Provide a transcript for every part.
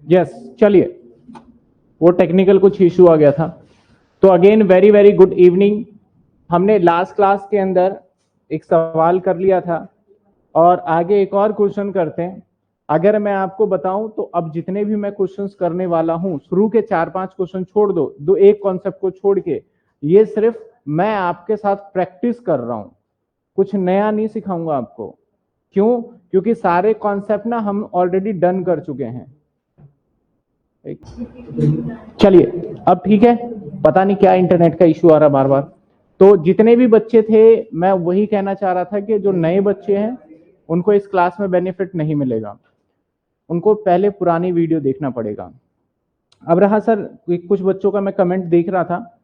Yes चलिए, वो technical कुछ इशू आ गया था। तो again very very good evening. हमने लास्ट क्लास के अंदर एक सवाल कर लिया था और आगे एक और क्वेश्चन करते हैं। अगर मैं आपको बताऊं तो अब जितने भी मैं क्वेश्चंस करने वाला हूं, शुरू के 4-5 क्वेश्चन छोड़ दो, एक कॉन्सेप्ट को छोड़ के, ये सिर्फ मैं आपके साथ प्रैक्टिस कर रहा हूं, कुछ नया नहीं सिखाऊंगा आपको। क्यों? क्योंकि सारे कॉन्सेप्ट ना हम ऑलरेडी डन कर चुके हैं। चलिए अब ठीक है, पता नहीं क्या इंटरनेट का इशू आ रहा बार बार। तो जितने भी बच्चे थे, मैं वही कहना चाह रहा था कि जो नए बच्चे हैं उनको इस क्लास में बेनिफिट नहीं मिलेगा, उनको पहले पुरानी वीडियो देखना पड़ेगा। अब रहा सर, कुछ बच्चों का मैं कमेंट देख रहा था,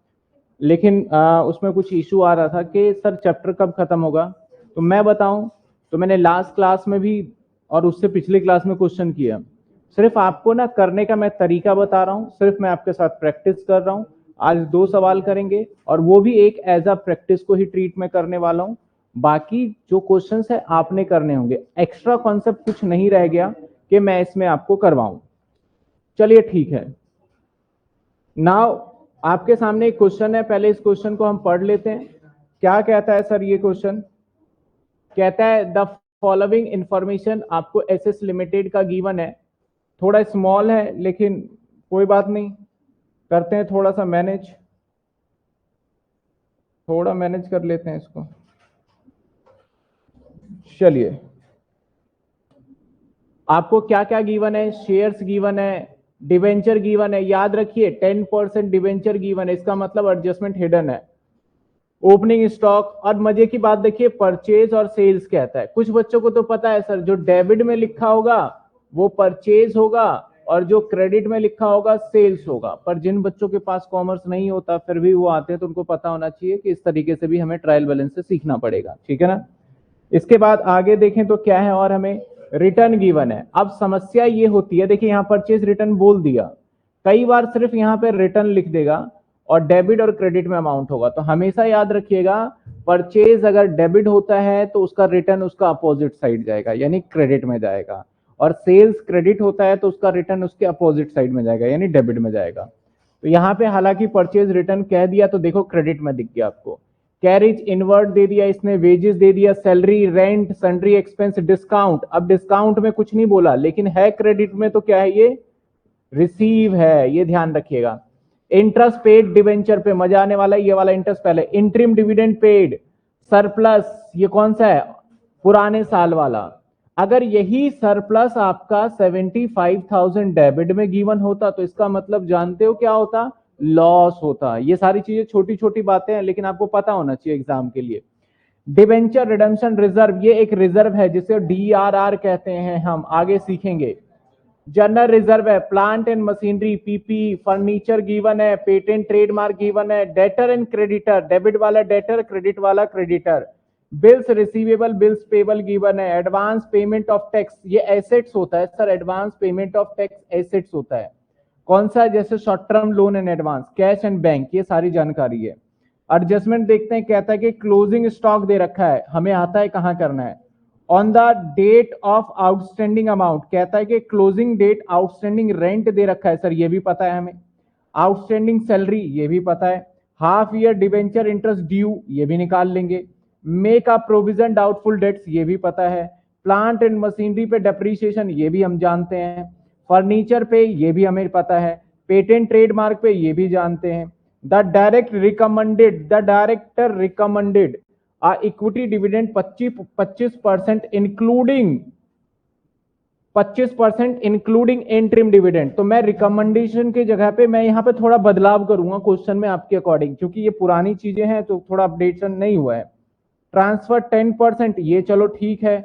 लेकिन उसमें कुछ इशू आ रहा था कि सर चैप्टर कब खत्म होगा। तो मैं बताऊं तो मैंने लास्ट क्लास में भी और उससे पिछले क्लास में क्वेश्चन किया। सिर्फ आपको ना करने का मैं तरीका बता रहा हूं, सिर्फ मैं आपके साथ प्रैक्टिस कर रहा हूं। आज 2 सवाल करेंगे और वो भी एक एज अ प्रैक्टिस को ही ट्रीट में करने वाला हूं। बाकी जो क्वेश्चंस है आपने करने होंगे, एक्स्ट्रा कॉन्सेप्ट कुछ नहीं रह गया कि मैं इसमें आपको करवाऊं। चलिए ठीक है। नाउ आपके सामने एक क्वेश्चन है, पहले इस क्वेश्चन को हम पढ़ लेते हैं। क्या कहता है सर ये क्वेश्चन? कहता है द फॉलोइंग इंफॉर्मेशन, आपको एसएस लिमिटेड का गिवन है। थोड़ा स्मॉल है लेकिन कोई बात नहीं, करते हैं थोड़ा सा मैनेज, थोड़ा मैनेज कर लेते हैं इसको। चलिए, आपको क्या क्या गिवन है? शेयर्स गिवन है, डिवेंचर गिवन है। याद रखिए 10% डिवेंचर गिवन है, इसका मतलब एडजस्टमेंट हिडन है। ओपनिंग स्टॉक, और मजे की बात देखिए परचेज और सेल्स कहता है। कुछ बच्चों को तो पता है सर, जो डेबिट में लिखा होगा वो परचेज होगा और जो क्रेडिट में लिखा होगा सेल्स होगा। पर जिन बच्चों के पास कॉमर्स नहीं होता फिर भी वो आते हैं, तो उनको पता होना चाहिए कि इस तरीके से भी हमें ट्रायल बैलेंस से सीखना पड़ेगा, ठीक है ना। इसके बाद आगे देखें तो क्या है, और हमें रिटर्न गिवन है। अब समस्या ये होती है, देखिए यहां परचेज रिटर्न बोल दिया, कई बार सिर्फ यहां पे रिटर्न लिख देगा और डेबिट और क्रेडिट में अमाउंट होगा। तो हमेशा याद रखिएगा, परचेज अगर डेबिट होता है तो उसका रिटर्न उसका अपोजिट साइड जाएगा, यानी क्रेडिट में जाएगा, और सेल्स क्रेडिट होता है तो उसका रिटर्न उसके अपोजिट साइड में जाएगा, यानी डेबिट में जाएगा। तो यहाँ पे हालांकि परचेज रिटर्न कह दिया तो देखो क्रेडिट में दिख गया आपको। कैरिज इनवर्ट दे दिया इसने, वेजेस दे दिया, salary, rent, sundry expense, discount. अब डिस्काउंट में कुछ नहीं बोला लेकिन है क्रेडिट में, तो क्या है ये? रिसीव है, ये ध्यान रखिएगा। इंटरेस्ट पेड डिवेंचर पे मजा आने वाला है, ये वाला इंटरेस्ट पहले। इंटरिम डिविडेंड पेड, सरप्लस, ये कौन सा है? पुराने साल वाला। अगर यही सरप्लस आपका 75,000 डेबिट में गिवन होता तो इसका मतलब जानते हो क्या होता? लॉस होता। ये सारी चीजें छोटी छोटी बातें हैं लेकिन आपको पता होना चाहिए एग्जाम के लिए। डिवेंचर रिडेम्पशन रिजर्व, ये एक रिजर्व है जिसे डीआरआर कहते हैं, हम आगे सीखेंगे। जनरल रिजर्व है, plant and machinery, PP, furniture given है, पेटेंट ट्रेडमार्क गिवन है। डेटर एंड क्रेडिटर, डेबिट वाला डेटर, क्रेडिट वाला creditor. Bills receivable, bills payable given है। एडवांस पेमेंट ऑफ टैक्स, ये एसेट्स होता है sir, advance payment of tax assets होता है। कौन सा? जैसे short term loan and advance, cash and bank, ये सारी जानकारी है। एडजस्टमेंट देखते हैं, कहता है कि क्लोजिंग स्टॉक दे रखा है, हमें आता है कहां करना है। On the date of outstanding amount, कहता है कि क्लोजिंग डेट आउटस्टैंडिंग रेंट दे रखा है सर, ये भी पता है हमें। आउटस्टैंडिंग सैलरी, ये भी पता है। Half year debenture interest due, ये भी निकाल लेंगे। Make a provision doubtful debts, ये भी पता है। प्लांट एंड मशीनरी पे डेप्रीशिएशन, ये भी हम जानते हैं। फर्नीचर पे, ये भी हमें पता है। पेटेंट ट्रेडमार्क पे, ये भी जानते हैं। The direct recommended, the director recommended equity dividend 25% including 25% including interim dividend. तो मैं रिकमेंडेशन की जगह पे मैं यहां पे थोड़ा बदलाव करूंगा क्वेश्चन में आपके अकॉर्डिंग, क्योंकि ये पुरानी चीजें हैं तो थोड़ा अपडेशन नहीं हुआ है। ट्रांसफर 10%, ये चलो ठीक है।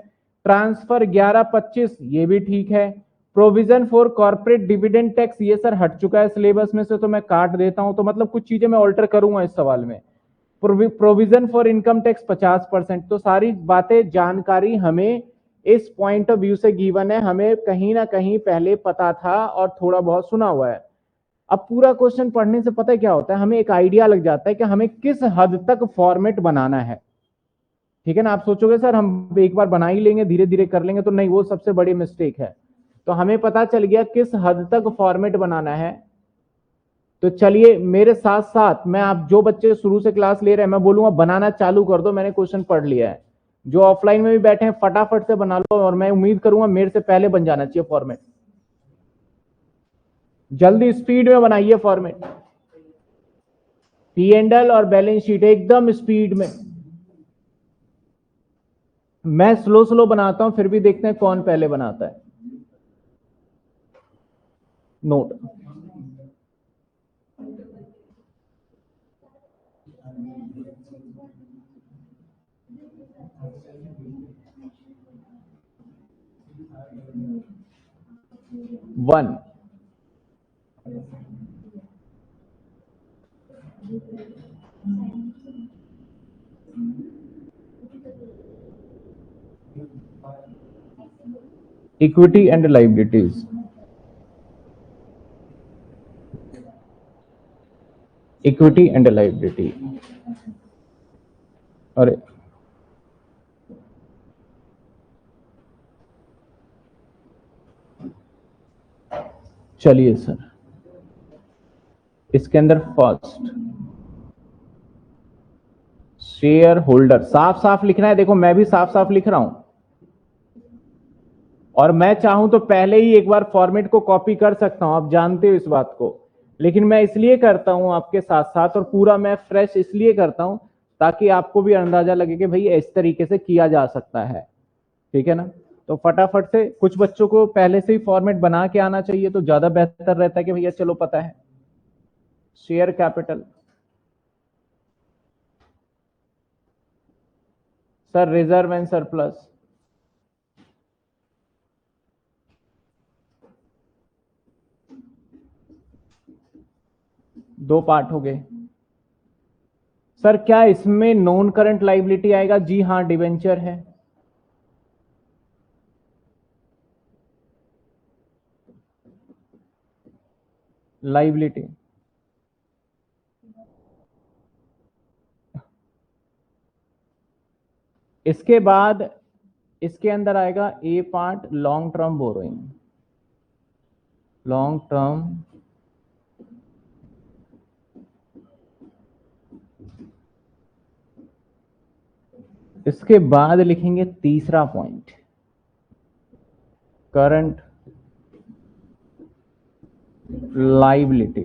ट्रांसफर 11-25, ये भी ठीक है। Provision for corporate dividend tax, ये सर हट चुका है सिलेबस में से तो मैं काट देता हूं, तो मतलब कुछ चीजें मैं ऑल्टर करूंगा इस सवाल में। Provision for income tax 50%। तो सारी बातें जानकारी हमें इस पॉइंट ऑफ व्यू से गिवन है, हमें कहीं ना कहीं पहले पता था और थोड़ा बहुत सुना हुआ है। अब पूरा क्वेश्चन पढ़ने से पता है क्या होता है, हमें एक आइडिया लग जाता है कि हमें किस हद तक फॉर्मेट बनाना है, ठीक है ना। आप सोचोगे सर हम एक बार बना ही लेंगे धीरे धीरे कर लेंगे, तो नहीं, वो सबसे बड़ी मिस्टेक है। तो हमें पता चल गया किस हद तक फॉर्मेट बनाना है। तो चलिए मेरे साथ साथ मैं, आप जो बच्चे शुरू से क्लास ले रहे हैं, मैं बोलूंगा बनाना चालू कर दो, मैंने क्वेश्चन पढ़ लिया है। जो ऑफलाइन में भी बैठे हैं फटाफट से बना लो, और मैं उम्मीद करूंगा मेरे से पहले बन जाना चाहिए फॉर्मेट। जल्दी स्पीड में बनाइए फॉर्मेट, पी एंड एल और बैलेंस शीट एकदम स्पीड में। मैं स्लो स्लो बनाता हूं, फिर भी देखते हैं कौन पहले बनाता है। Note, one, equity and liabilities, equity and liability. अरे चलिए सर, इसके अंदर फर्स्ट शेयर होल्डर, साफ साफ लिखना है। देखो मैं भी साफ साफ लिख रहा हूं, और मैं चाहूं तो पहले ही एक बार फॉर्मेट को कॉपी कर सकता हूं, आप जानते हो इस बात को। लेकिन मैं इसलिए करता हूं आपके साथ साथ, और पूरा मैं फ्रेश इसलिए करता हूं ताकि आपको भी अंदाजा लगे कि भाई इस तरीके से किया जा सकता है। ठीक है ना? तो फटाफट से, कुछ बच्चों को पहले से ही फॉर्मेट बना के आना चाहिए तो ज्यादा बेहतर रहता है कि भैया चलो पता है। Share capital, sir reserve and surplus, दो पार्ट हो गए। सर क्या इसमें नॉन करंट लाइबिलिटी आएगा? जी हां, डिवेंचर है। लाइबिलिटी, इसके बाद इसके अंदर आएगा A part long term borrowing, long term इसके बाद लिखेंगे तीसरा पॉइंट, करंट लाइबिलिटी।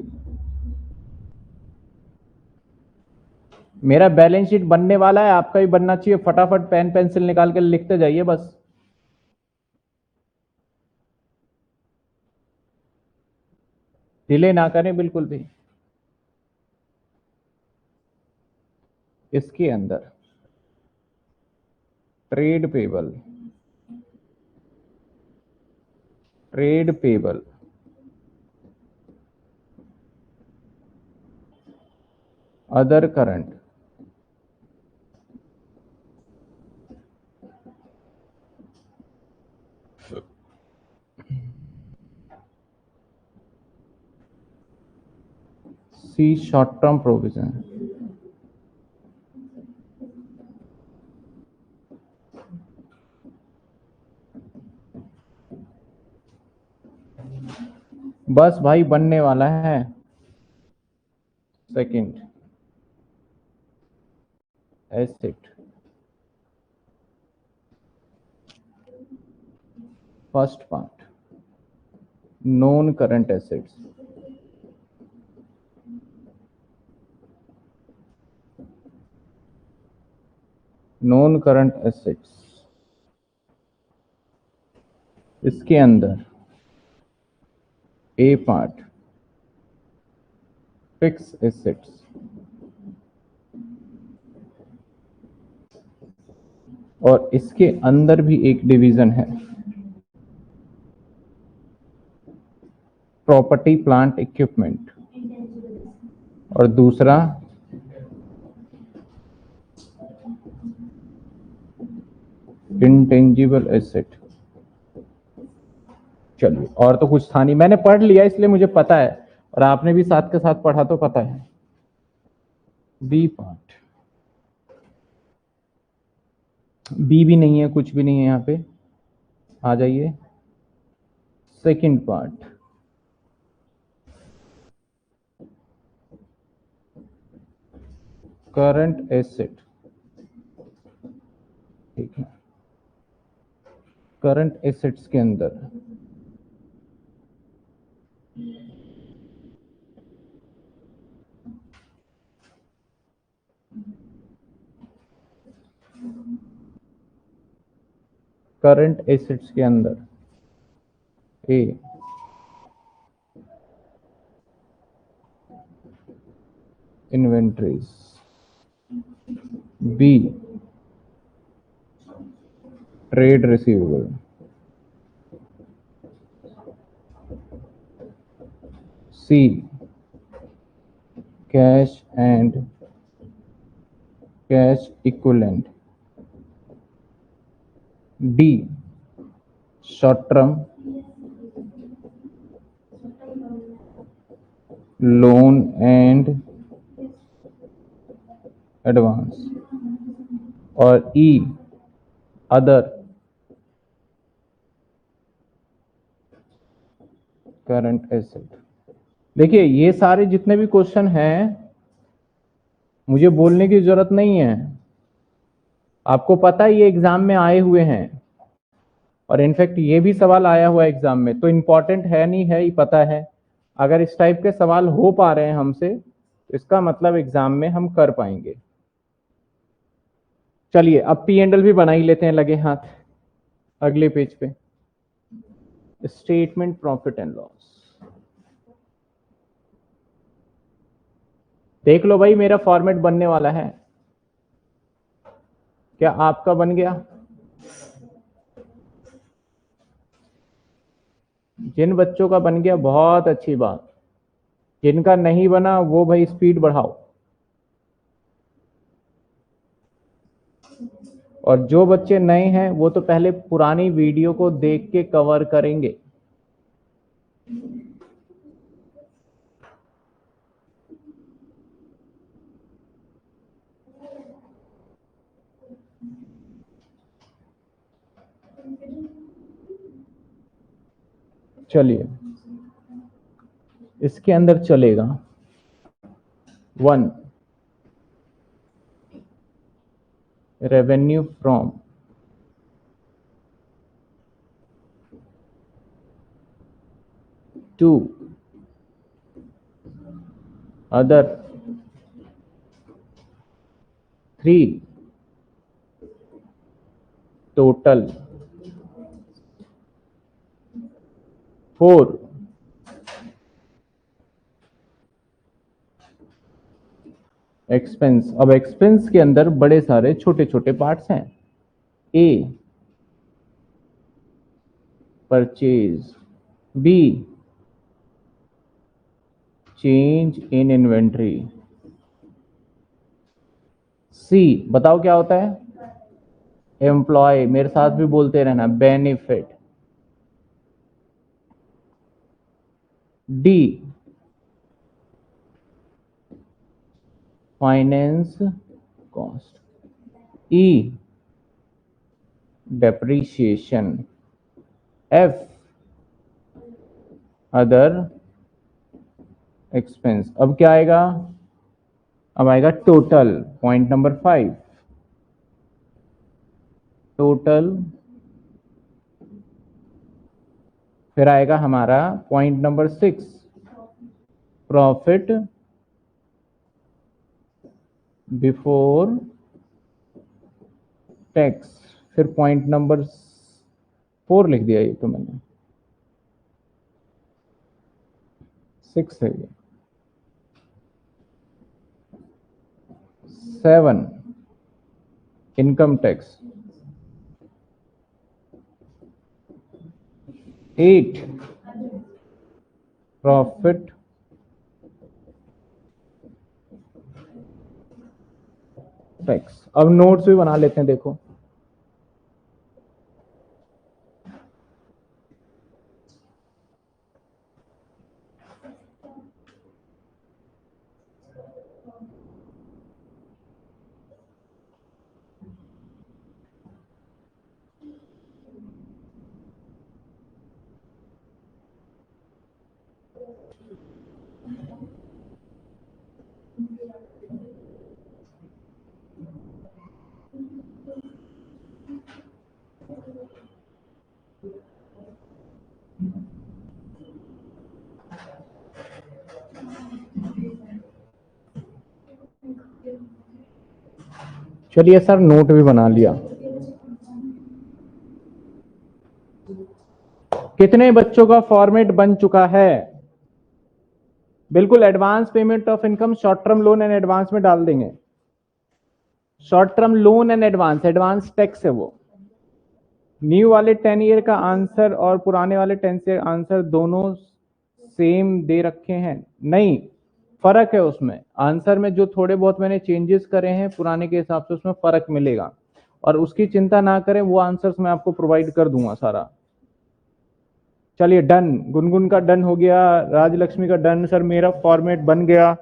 मेरा बैलेंस शीट बनने वाला है, आपका भी बनना चाहिए। फटाफट पेन पेंसिल निकाल के लिखते जाइए बस। डिले ना करें बिल्कुल भी। इसके अंदर trade payable, trade payable, other current, C short term provision. बस भाई बनने वाला है। Second, asset, first part non current assets, non current assets. इसके अंदर ए पार्ट फिक्स एसेट्स, और इसके अंदर भी एक डिवीजन है, प्रॉपर्टी प्लांट इक्विपमेंट, और दूसरा इंटेंजिबल एसेट। चलिए, और तो कुछ था नहीं, मैंने पढ़ लिया इसलिए मुझे पता है, और आपने भी साथ के साथ पढ़ा तो पता है। बी पार्ट, बी भी नहीं है, कुछ भी नहीं है यहाँ पे। आ जाइए, सेकंड पार्ट, करंट एसेट, ठीक है। करंट एसेट्स के अंदर करंट एसेट्स के अंदर A inventories, B trade receivable, C cash and cash equivalent, D short term loan and advance, और ई अदर करंट एसेट। देखिए ये सारे जितने भी क्वेश्चन हैं मुझे बोलने की जरूरत नहीं है, आपको पता है ये एग्जाम में आए हुए हैं, और इनफैक्ट ये भी सवाल आया हुआ है एग्जाम में, तो इंपॉर्टेंट है नहीं है ये पता है। अगर इस टाइप के सवाल हो पा रहे हैं हमसे, इसका मतलब एग्जाम में हम कर पाएंगे। चलिए अब पी एंड एल भी बना ही लेते हैं लगे हाथ। अगले पेज पे स्टेटमेंट प्रॉफिट एंड लॉस, देख लो भाई मेरा फॉर्मेट बनने वाला है, क्या आपका बन गया? जिन बच्चों का बन गया बहुत अच्छी बात, जिनका नहीं बना वो भाई स्पीड बढ़ाओ, और जो बच्चे नए हैं वो तो पहले पुरानी वीडियो को देख के कवर करेंगे। चलिए इसके अंदर चलेगा 1 revenue from 2 other, 3 total, 4 expense. अब एक्सपेंस के अंदर बड़े सारे छोटे छोटे पार्ट्स हैं। A purchase, B change in inventory, C बताओ क्या होता है? एम्प्लॉय, मेरे साथ भी बोलते रहना, बेनिफिट, डी फाइनेंस कॉस्ट, ई डेप्रीशिएशन, एफ अदर एक्सपेंस। अब क्या आएगा? अब आएगा टोटल, पॉइंट नंबर 5, टोटल। फिर आएगा हमारा point number 6, profit before tax. फिर पॉइंट नंबर 4 लिख दिया ये तो मैंने, 6 है ये, 7 इनकम टैक्स, 8 प्रॉफिट टैक्स। अब नोट्स भी बना लेते हैं, देखो चलिए सर, नोट भी बना लिया। कितने बच्चों का फॉर्मेट बन चुका है? बिल्कुल, advance payment of income, short term loan and advance में डाल देंगे। Short term loan and advance, advance tax है वो। न्यू वाले 10 ईयर का आंसर और पुराने वाले 10 ईयर आंसर दोनों सेम दे रखे हैं? नहीं, फर्क है उसमें। आंसर में जो थोड़े बहुत मैंने चेंजेस करे हैं पुराने के हिसाब से, उसमें फर्क मिलेगा। और उसकी चिंता ना करें, वो आंसर्स मैं आपको प्रोवाइड कर दूंगा सारा। चलिए डन, गुनगुन का डन हो गया, राजलक्ष्मी का डन। सर मेरा फॉर्मेट बन गया।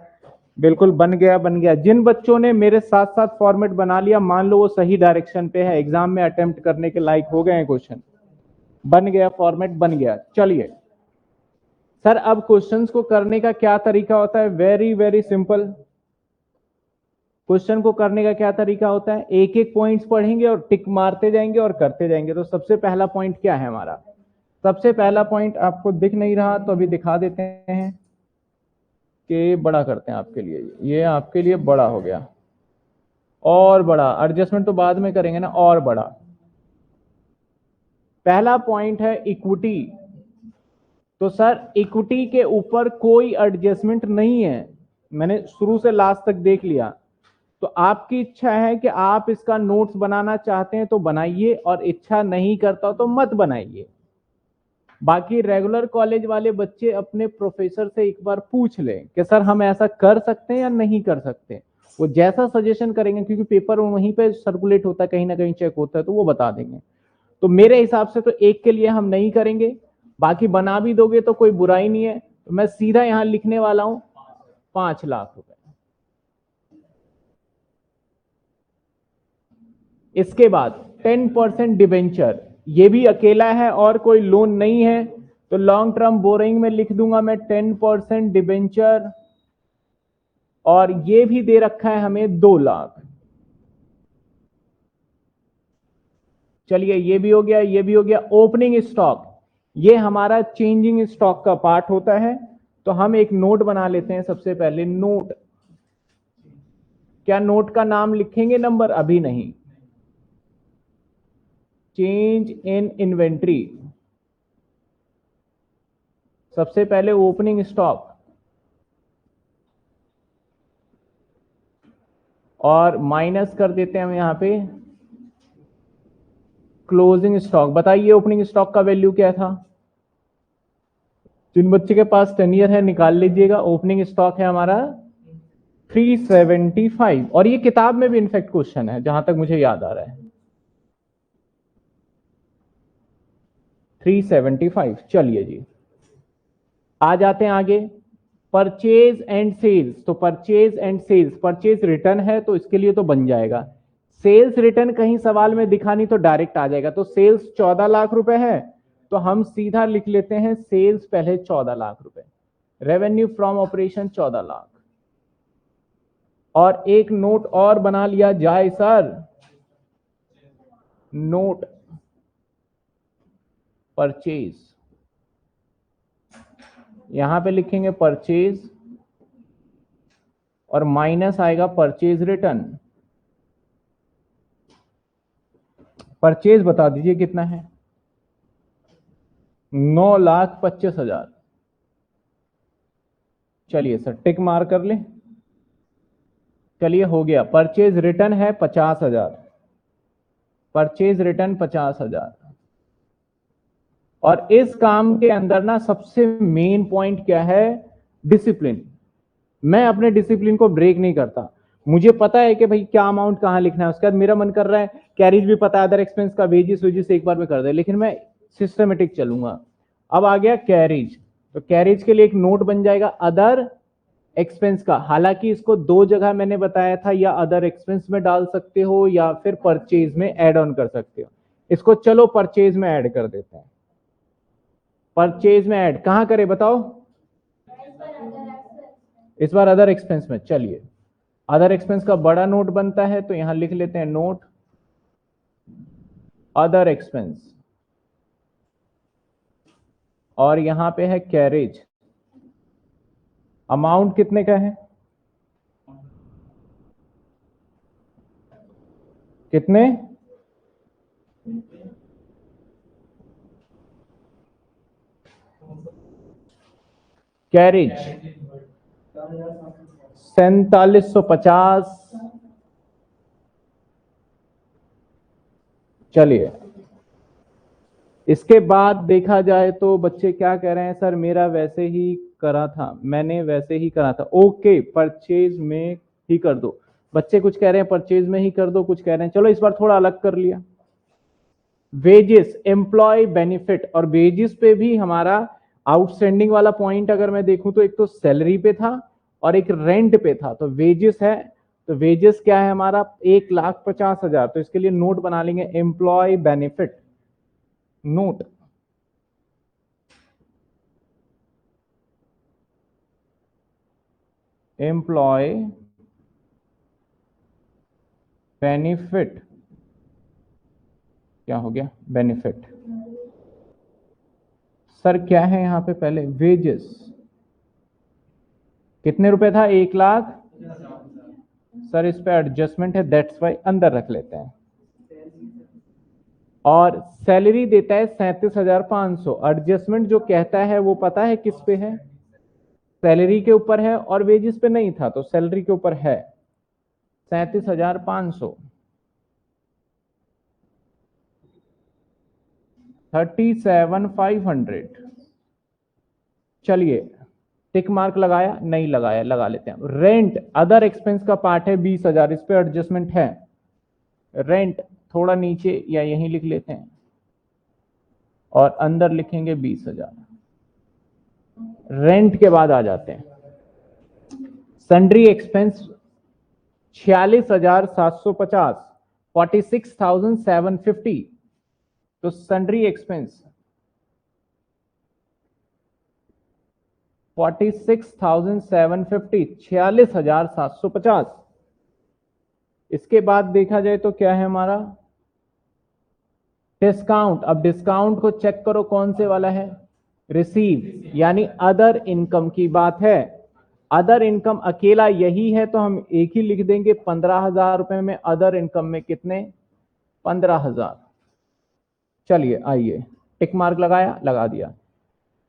बिल्कुल बन गया, बन गया। जिन बच्चों ने मेरे साथ साथ फॉर्मेट बना लिया, मान लो वो सही डायरेक्शन पे है, एग्जाम में अटेम्प्ट करने के लायक हो गए हैं क्वेश्चन। बन गया, फॉर्मेट बन गया। चलिए सर, अब क्वेश्चंस को करने का क्या तरीका होता है? Very very simple. क्वेश्चन को करने का क्या तरीका होता है? एक एक पॉइंट्स पढ़ेंगे और टिक मारते जाएंगे और करते जाएंगे। तो सबसे पहला पॉइंट क्या है हमारा? सबसे पहला पॉइंट आपको दिख नहीं रहा तो अभी दिखा देते हैं कि बड़ा करते हैं आपके लिए। ये आपके लिए बड़ा हो गया, और बड़ा। एडजस्टमेंट तो बाद में करेंगे ना, और बड़ा। पहला पॉइंट है इक्विटी। तो सर इक्विटी के ऊपर कोई एडजस्टमेंट नहीं है, मैंने शुरू से लास्ट तक देख लिया। तो आपकी इच्छा है कि आप इसका नोट्स बनाना चाहते हैं तो बनाइए, और इच्छा नहीं करता तो मत बनाइए। बाकी रेगुलर कॉलेज वाले बच्चे अपने प्रोफेसर से एक बार पूछ लें कि सर हम ऐसा कर सकते हैं या नहीं कर सकते। वो जैसा सजेशन करेंगे, क्योंकि पेपर वहीं पे सर्कुलेट होता है, कहीं ना कहीं चेक होता है, तो वो बता देंगे। तो मेरे हिसाब से तो एक के लिए हम नहीं करेंगे। बाकी बना भी दोगे तो कोई बुराई नहीं है। तो मैं सीधा यहां लिखने वाला हूं 5 लाख रुपए। इसके बाद 10% डिबेंचर, ये भी अकेला है और कोई लोन नहीं है, तो लॉन्ग टर्म बोरिंग में लिख दूंगा मैं 10% डिबेंचर। और ये भी दे रखा है हमें 2 लाख। चलिए ये भी हो गया, ये भी हो गया। ओपनिंग स्टॉक, ये हमारा चेंजिंग स्टॉक का पार्ट होता है। तो हम एक नोट बना लेते हैं। सबसे पहले नोट, क्या नोट का नाम लिखेंगे? नंबर अभी नहीं। चेंज इन इन्वेंट्री, सबसे पहले ओपनिंग स्टॉक, और माइनस कर देते हैं हम यहां पे क्लोजिंग स्टॉक। बताइए ओपनिंग स्टॉक का वैल्यू क्या था? जिन बच्चे के पास 10 ईयर है निकाल लीजिएगा। ओपनिंग स्टॉक है हमारा 375, और ये किताब में भी इनफेक्ट क्वेश्चन है जहां तक मुझे याद आ रहा है, 375। चलिए जी, आ जाते हैं आगे। परचेज एंड सेल्स, तो purchase and sales, purchase return है तो इसके लिए तो बन जाएगा। सेल्स रिटर्न कहीं सवाल में दिखा नहीं तो डायरेक्ट आ जाएगा। तो सेल्स 14 लाख रुपए है, तो हम सीधा लिख लेते हैं सेल्स पहले 14 लाख रुपए, रेवेन्यू फ्रॉम ऑपरेशन 14 लाख। और एक नोट और बना लिया जाए सर, नोट परचेज, यहां पे लिखेंगे परचेज, और माइनस आएगा परचेज रिटर्न। परचेज बता दीजिए कितना है? 9,25,000। चलिए सर टिक मार कर ले। चलिए हो गया। परचेज रिटर्न है 50,000, परचेज रिटर्न 50,000। और इस काम के अंदर ना सबसे मेन पॉइंट क्या है? डिसिप्लिन। मैं अपने डिसिप्लिन को ब्रेक नहीं करता। मुझे पता है कि भाई क्या अमाउंट कहां लिखना है, उसके बाद मेरा मन कर रहा है कैरिज भी पता है, अदर एक्सपेंस का वेजिस वेजिस एक बार में कर दे, लेकिन मैं सिस्टमेटिक चलूंगा। अब आ गया कैरिज, तो कैरिज के लिए एक नोट बन जाएगा अदर एक्सपेंस का। हालांकि इसको 2 जगह मैंने बताया था, या अदर एक्सपेंस में डाल सकते हो या फिर परचेज में ऐड ऑन कर सकते हो। इसको चलो परचेज में ऐड कर देते हैं। परचेज में ऐड कहां करें बताओ? इस बार अदर एक्सपेंस में। चलिए अदर एक्सपेंस का बड़ा नोट बनता है, तो यहां लिख लेते हैं नोट अदर एक्सपेंस, और यहां पे है कैरेज। अमाउंट कितने का है? कितने? कैरिज 4750। चलिए, इसके बाद देखा जाए तो बच्चे क्या कह रहे हैं, सर मेरा वैसे ही करा था, मैंने वैसे ही करा था। ओके, परचेज में ही कर दो। बच्चे कुछ कह रहे हैं परचेज में ही कर दो, कुछ कह रहे हैं, चलो इस बार थोड़ा अलग कर लिया। वेजेस, एम्प्लॉय बेनिफिट और वेजेस पे भी हमारा आउटस्टैंडिंग वाला पॉइंट अगर मैं देखूं तो एक तो सैलरी पे था और एक रेंट पे था। तो वेजेस है, तो वेजेस क्या है हमारा 1,50,000। तो इसके लिए नोट बना लेंगे, employ benefit note. Employ benefit, क्या हो गया बेनिफिट। सर क्या है यहां पे, पहले वेजेस कितने रुपए था, 1,00,000। सर इस पे एडजस्टमेंट है, दैट्स वाई अंदर रख लेते हैं। और सैलरी देता है 37,500। एडजस्टमेंट जो कहता है वो पता है किस पे है, सैलरी के ऊपर है, और वेजेस पे नहीं था तो सैलरी के ऊपर है 37,500। 37,500। चलिए, टिक मार्क लगाया, नहीं लगाया, लगा लेते हैं। रेंट अदर एक्सपेंस का पार्ट है 20,000, इस पे एडजस्टमेंट है। रेंट थोड़ा नीचे या यहीं लिख लेते हैं और अंदर लिखेंगे 20,000। रेंट के बाद आ जाते हैं सन्ड्री एक्सपेंस 46,750, 46,750। तो सन्ड्री एक्सपेंस 46,750, 46,750। इसके बाद देखा जाए तो क्या है हमारा डिस्काउंट। अब डिस्काउंट को चेक करो कौन से वाला है, रिसीव, यानी अदर इनकम की बात है। अदर इनकम अकेला यही है तो हम एक ही लिख देंगे 15,000 रुपए में। अदर इनकम में कितने, 15,000। चलिए आइए, टिक मार्क लगाया, लगा दिया।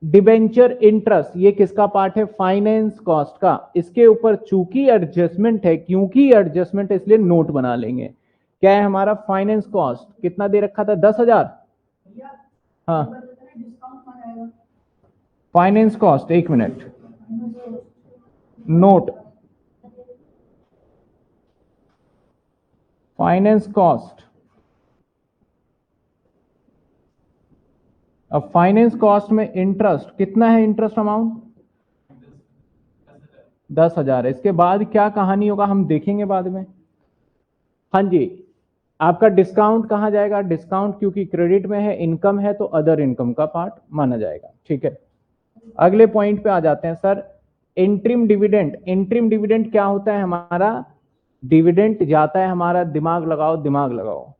डिबेंचर इंटरेस्ट ये किसका पार्ट है, फाइनेंस कॉस्ट का। इसके ऊपर चूंकि एडजस्टमेंट है, क्योंकि एडजस्टमेंट है इसलिए नोट बना लेंगे। क्या है हमारा फाइनेंस कॉस्ट, कितना दे रखा था, 10,000। हाँ, फाइनेंस कॉस्ट, एक मिनट, नोट फाइनेंस कॉस्ट। अब फाइनेंस कॉस्ट में इंटरेस्ट कितना है, इंटरेस्ट अमाउंट 10,000 है। इसके बाद क्या कहानी होगा हम देखेंगे बाद में। हाँ जी, आपका डिस्काउंट कहां जाएगा, डिस्काउंट क्योंकि क्रेडिट में है, इनकम है तो अदर इनकम का पार्ट माना जाएगा। ठीक है, अगले पॉइंट पे आ जाते हैं sir, interim dividend. Interim dividend क्या होता है हमारा, डिविडेंड जाता है हमारा, दिमाग लगाओ दिमाग लगाओ,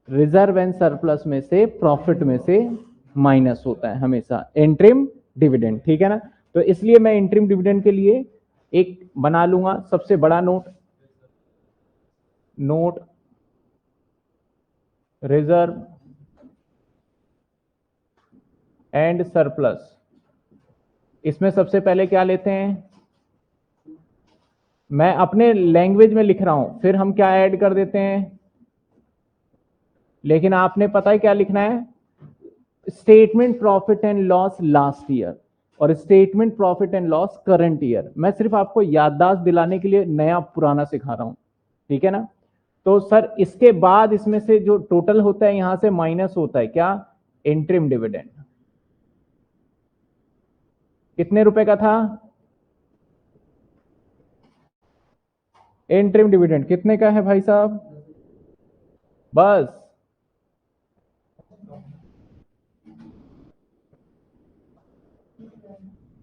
रिजर्व एंड सरप्लस में से, प्रॉफिट में से माइनस होता है हमेशा इंट्रीम डिविडेंड। ठीक है ना, तो इसलिए मैं इंट्रीम डिविडेंड के लिए एक बना लूंगा सबसे बड़ा note, note reserve and surplus. इसमें सबसे पहले क्या लेते हैं, मैं अपने लैंग्वेज में लिख रहा हूं, फिर हम क्या ऐड कर देते हैं, लेकिन आपने पता है क्या लिखना है, statement profit and loss last year और statement profit and loss current year. मैं सिर्फ आपको याददाश्त दिलाने के लिए नया पुराना सिखा रहा हूं, ठीक है ना। तो सर इसके बाद इसमें से जो टोटल होता है यहां से माइनस होता है क्या, इंट्रीम डिविडेंड। कितने रुपए का था, इंट्रीम डिविडेंड कितने का है भाई साहब, बस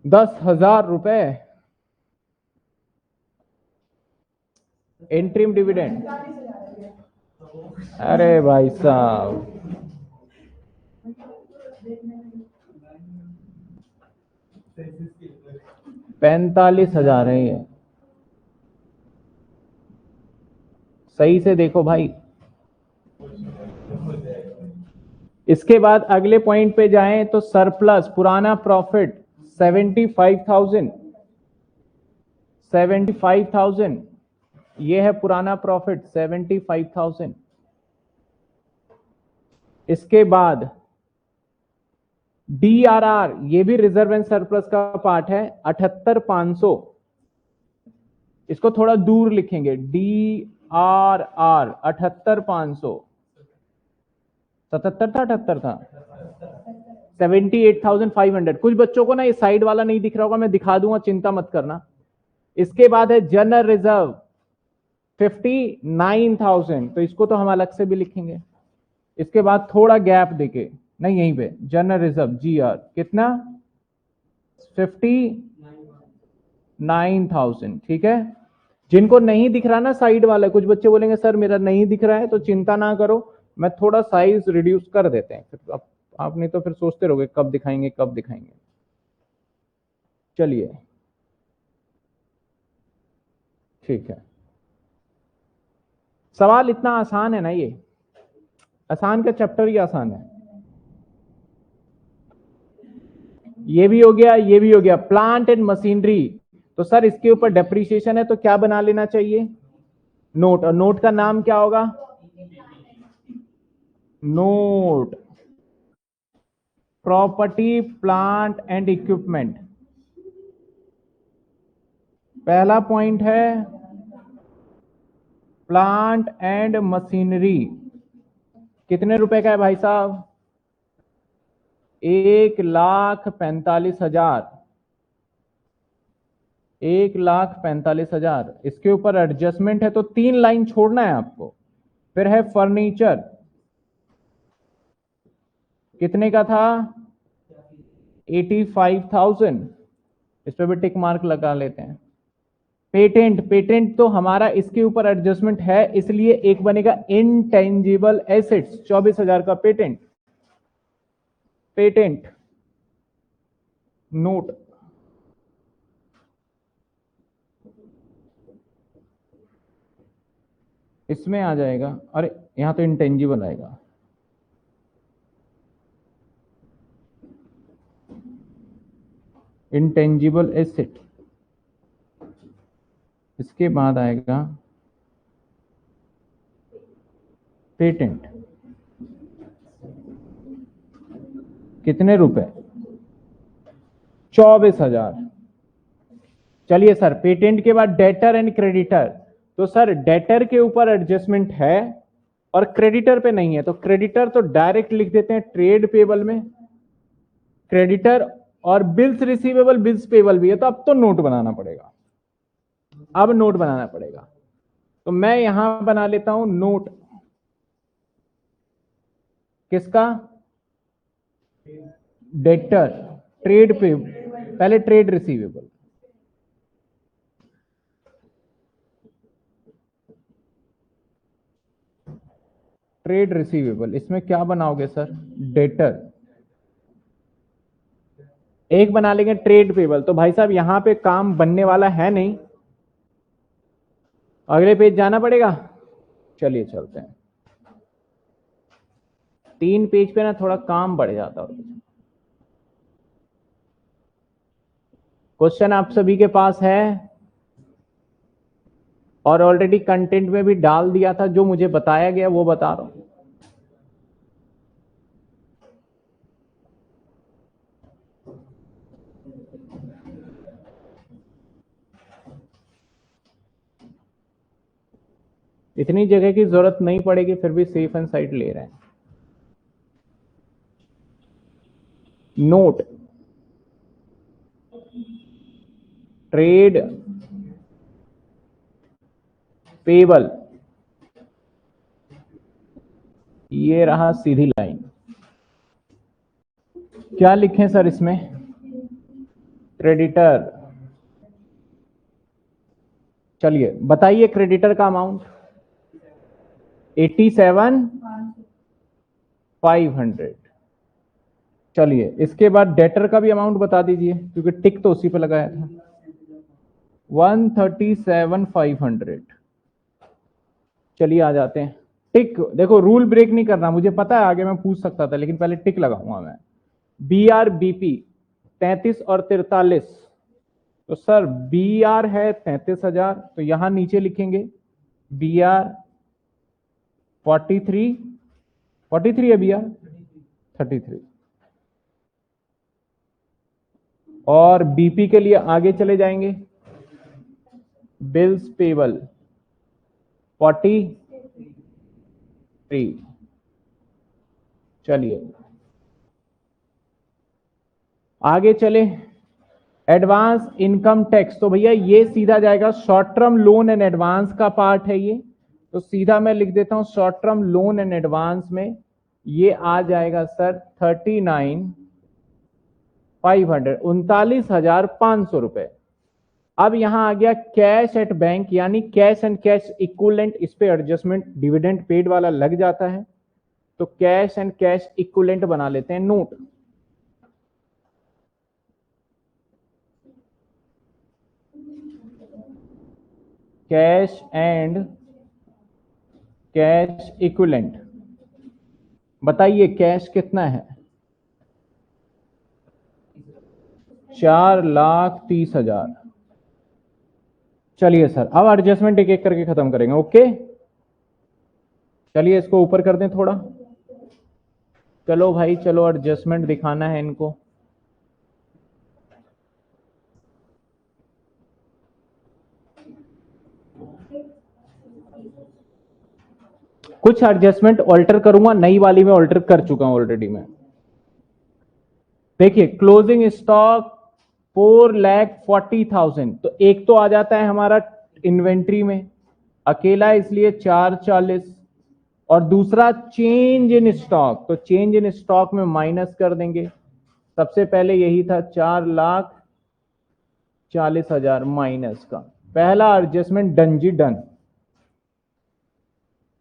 10,000 रुपए इंट्रीम डिविडेंड। अरे भाई साहब 45,000 है ये, सही से देखो भाई, इसके बाद अगले पॉइंट पे जाएं तो सरप्लस पुराना प्रॉफिट 75,000 ये है पुराना प्रॉफिट 75,000। इसके बाद DRR ये भी रिजर्व एंड सरप्लस का पार्ट है 78,500, इसको थोड़ा दूर लिखेंगे DRR 78,500, 77 था 78 था 78,500। कुछ बच्चों को ना ये साइड वाला नहीं दिख रहा होगा, मैं दिखा दूंगा, चिंता मत करना। इसके बाद है जनरल रिजर्व 59,000, तो इसको तो हम अलग से भी लिखेंगे। इसके बाद थोड़ा गैप देके, नहीं यहीं पे जनरल रिजर्व GR कितना 59,000, ठीक है। जिनको नहीं दिख रहा ना साइड वाला, कुछ बच्चे बोलेंगे सर मेरा नहीं दिख रहा है, तो चिंता ना करो, मैं थोड़ा साइज रिड्यूस कर देते हैं, फिर आप नहीं तो फिर सोचते रहोगे कब दिखाएंगे कब दिखाएंगे। चलिए ठीक है, सवाल इतना आसान है ना, ये आसान का चैप्टर ही आसान है। ये भी हो गया, ये भी हो गया। प्लांट एंड मशीनरी, तो सर इसके ऊपर डेप्रिसिएशन है तो क्या बना लेना चाहिए, नोट। और नोट का नाम क्या होगा, note property plant and equipment. पहला पॉइंट है प्लांट एंड मशीनरी, कितने रुपए का है भाई साहब, 1,45,000, 1,45,000। इसके ऊपर एडजस्टमेंट है तो 3 लाइन छोड़ना है आपको। फिर है फर्नीचर, कितने का था 85,000, इस पे भी टिक मार्क लगा लेते हैं। पेटेंट, पेटेंट तो हमारा इसके ऊपर एडजस्टमेंट है, इसलिए एक बनेगा इनटेंजिबल एसेट्स, 24,000 का पेटेंट। पेटेंट नोट, इसमें आ जाएगा, अरे यहां तो इंटेंजिबल आएगा, इंटेंजिबल एसेट। इसके बाद आएगा पेटेंट, कितने रुपए 24,000। चलिए सर, पेटेंट के बाद डेटर एंड क्रेडिटर, तो सर डेटर के ऊपर एडजस्टमेंट है और क्रेडिटर पे नहीं है, तो क्रेडिटर तो डायरेक्ट लिख देते हैं ट्रेड पेबल में, क्रेडिटर। और बिल्स रिसीवेबल बिल्स पेबल भी है, तो अब तो नोट बनाना पड़ेगा, अब नोट बनाना पड़ेगा। तो मैं यहां बना लेता हूं नोट, किसका, डेटर, ट्रेड पे, पहले ट्रेड रिसीवेबल, ट्रेड रिसीवेबल। इसमें क्या बनाओगे सर, डेटर। एक बना लेंगे ट्रेड पेबल। तो भाई साहब यहां पे काम बनने वाला है नहीं, अगले पेज जाना पड़ेगा। चलिए चलते हैं, 3 पेज पे ना थोड़ा काम बढ़ जाता है। क्वेश्चन आप सभी के पास है और ऑलरेडी कंटेंट में भी डाल दिया था, जो मुझे बताया गया वो बता रहा हूं। इतनी जगह की जरूरत नहीं पड़ेगी, फिर भी सेफ एंड साइड ले रहे हैं। नोट, ट्रेड पेबल, ये रहा सीधी लाइन। क्या लिखें सर इसमें, क्रेडिटर। चलिए बताइए क्रेडिटर का अमाउंट 87,500। चलिए इसके बाद डेटर का भी अमाउंट बता दीजिए, क्योंकि टिक तो उसी पे लगाया था, 137,500। चलिए आ जाते हैं, टिक, देखो रूल ब्रेक नहीं करना, मुझे पता है आगे मैं पूछ सकता था लेकिन पहले टिक लगाऊंगा मैं। बी आर बीपी 33 और 43, तो सर बी आर है 33,000, तो यहां नीचे लिखेंगे बी आर 43, 43 है बी आर 33, और बीपी के लिए आगे चले जाएंगे, बिल्स पेबल 43। चलिए आगे चले, एडवांस इनकम टैक्स, तो भैया ये सीधा जाएगा short term loan and advance का पार्ट है ये, तो सीधा मैं लिख देता हूं short term loan and advance में ये आ जाएगा सर 39,500, 39,500 रुपए। अब यहां आ गया कैश एट बैंक, यानी कैश एंड कैश इक्विवेलेंट, इस पे एडजस्टमेंट डिविडेंड पेड वाला लग जाता है, तो कैश एंड कैश इक्विवेलेंट बना लेते हैं note. Cash and cash equivalent, बताइए कैश कितना है? 4,30,000। चलिए सर अब एडजस्टमेंट एक एक करके खत्म करेंगे, ओके। चलिए इसको ऊपर कर दें थोड़ा, चलो भाई चलो एडजस्टमेंट दिखाना है इनको। कुछ एडजस्टमेंट ऑल्टर करूंगा, नई वाली में ऑल्टर कर चुका हूं ऑलरेडी मैं। देखिए क्लोजिंग स्टॉक 4,40,000, तो एक तो आ जाता है हमारा इन्वेंट्री में अकेला, इसलिए 440, और दूसरा चेंज इन स्टॉक, तो चेंज इन स्टॉक में माइनस कर देंगे। सबसे पहले यही था 4,40,000 माइनस का, पहला एडजस्टमेंट डन जी done,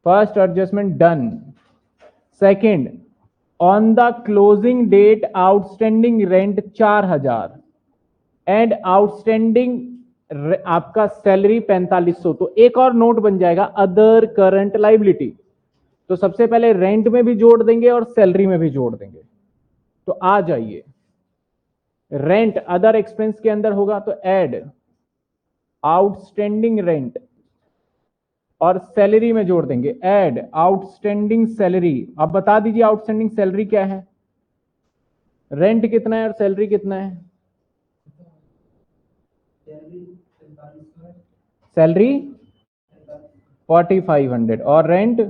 first adjustment done. Second, on the closing date outstanding rent 4,000 and outstanding आपका सैलरी 4,500, तो एक और नोट बन जाएगा अदर करंट लाइबिलिटी, तो सबसे पहले रेंट में भी जोड़ देंगे और सैलरी में भी जोड़ देंगे। तो आ जाइए, रेंट अदर एक्सपेंस के अंदर होगा, तो ऐड आउटस्टैंडिंग रेंट, और सैलरी में जोड़ देंगे ऐड आउटस्टैंडिंग सैलरी। अब बता दीजिए आउटस्टैंडिंग सैलरी क्या है, रेंट कितना है और सैलरी कितना है? सैलरी 4,500 और रेंट,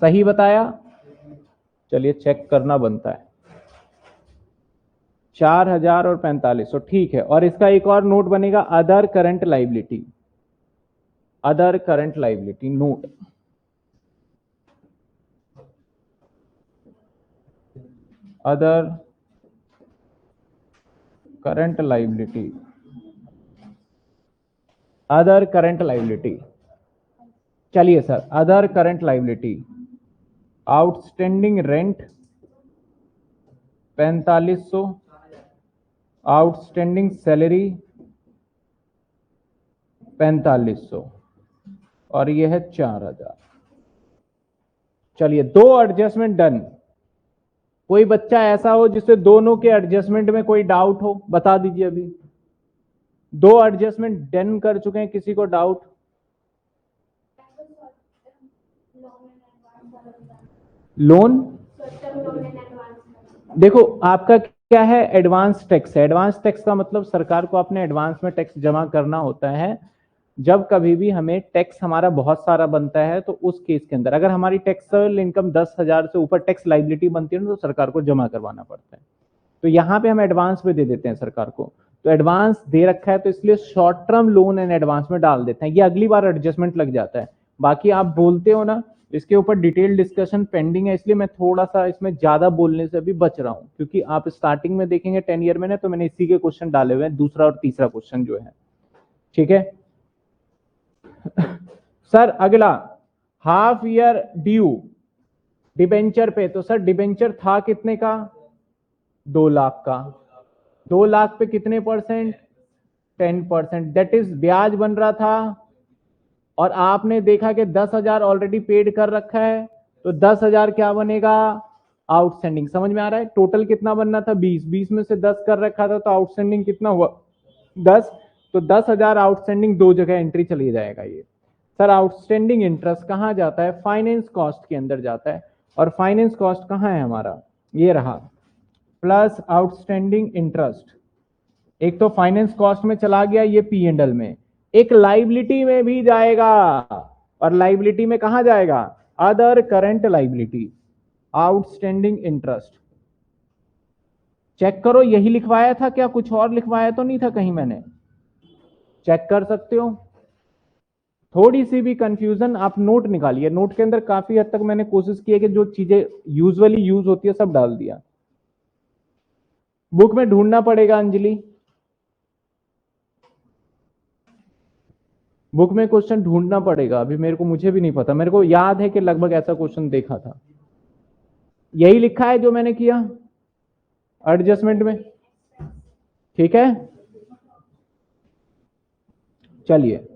सही बताया? चलिए चेक करना बनता है, 4,000 और 4,500, ठीक है। और इसका एक और नोट बनेगा other current liability, other current liability note, other current liability, other current liability. चलिए sir other current liability, outstanding rent 4,500, outstanding salary 4,500, और यह है 4,000। चलिए दो एडजस्टमेंट डन। कोई बच्चा ऐसा हो जिससे दोनों के एडजस्टमेंट में कोई डाउट हो, बता दीजिए अभी। दो एडजस्टमेंट डन कर चुके हैं, किसी को डाउट? लोन, देखो आपका क्या है, एडवांस टैक्स है। एडवांस टैक्स का मतलब सरकार को अपने एडवांस में टैक्स जमा करना होता है। जब कभी भी हमें टैक्स हमारा बहुत सारा बनता है तो उस केस के अंदर अगर हमारी टैक्सेबल इनकम 10,000 से ऊपर टैक्स लाइबिलिटी बनती है ना, तो सरकार को जमा करवाना पड़ता है। तो यहाँ पे हम एडवांस में दे देते हैं सरकार को, तो एडवांस दे रखा है तो इसलिए short term loan and advance में डाल देते हैं, ये अगली बार एडजस्टमेंट लग जाता है। बाकी आप बोलते हो ना, इसके ऊपर डिटेल डिस्कशन पेंडिंग है, इसलिए मैं थोड़ा सा इसमें ज्यादा बोलने से अभी बच रहा हूं, क्योंकि आप स्टार्टिंग में देखेंगे 10 ईयर में ना, तो मैंने इसी के क्वेश्चन डाले हुए हैं, दूसरा और तीसरा क्वेश्चन जो है, ठीक है। सर अगला हाफ ईयर ड्यू डिबेंचर पे, तो सर डिबेंचर था कितने का? 2 लाख का। 2 लाख पे कितने परसेंट? 10%, दैट इज ब्याज बन रहा था और आपने देखा कि 10,000 ऑलरेडी पेड कर रखा है, तो 10,000 क्या बनेगा, आउटस्टैंडिंग। समझ में आ रहा है? टोटल कितना बनना था, 20 में से 10 कर रखा था, तो आउटस्टैंडिंग कितना हुआ, 10। तो 10,000 आउटस्टैंडिंग दो जगह एंट्री चली जाएगा। ये सर आउटस्टैंडिंग इंटरेस्ट कहाँ जाता है, फाइनेंस कॉस्ट के अंदर जाता है। और फाइनेंस कॉस्ट कहाँ है हमारा, ये रहा, प्लस आउटस्टैंडिंग इंटरेस्ट। एक तो फाइनेंस कॉस्ट में चला गया, ये P&L में, एक लाइबिलिटी में भी जाएगा। और लाइबिलिटी में कहां जाएगा, other current liability, outstanding interest. Check करो यही लिखवाया था क्या, कुछ और लिखवाया तो नहीं था कहीं मैंने, चेक कर सकते हो। थोड़ी सी भी कंफ्यूजन आप नोट निकालिए, नोट के अंदर काफी हद तक मैंने कोशिश की है कि जो चीजें यूजुअली यूज होती है सब डाल दिया। बुक में ढूंढना पड़ेगा अंजलि, बुक में क्वेश्चन ढूंढना पड़ेगा, अभी मेरे को, मुझे भी नहीं पता, मेरे को याद है कि लगभग ऐसा क्वेश्चन देखा था। यही लिखा है जो मैंने किया एडजस्टमेंट में, ठीक है। चलिए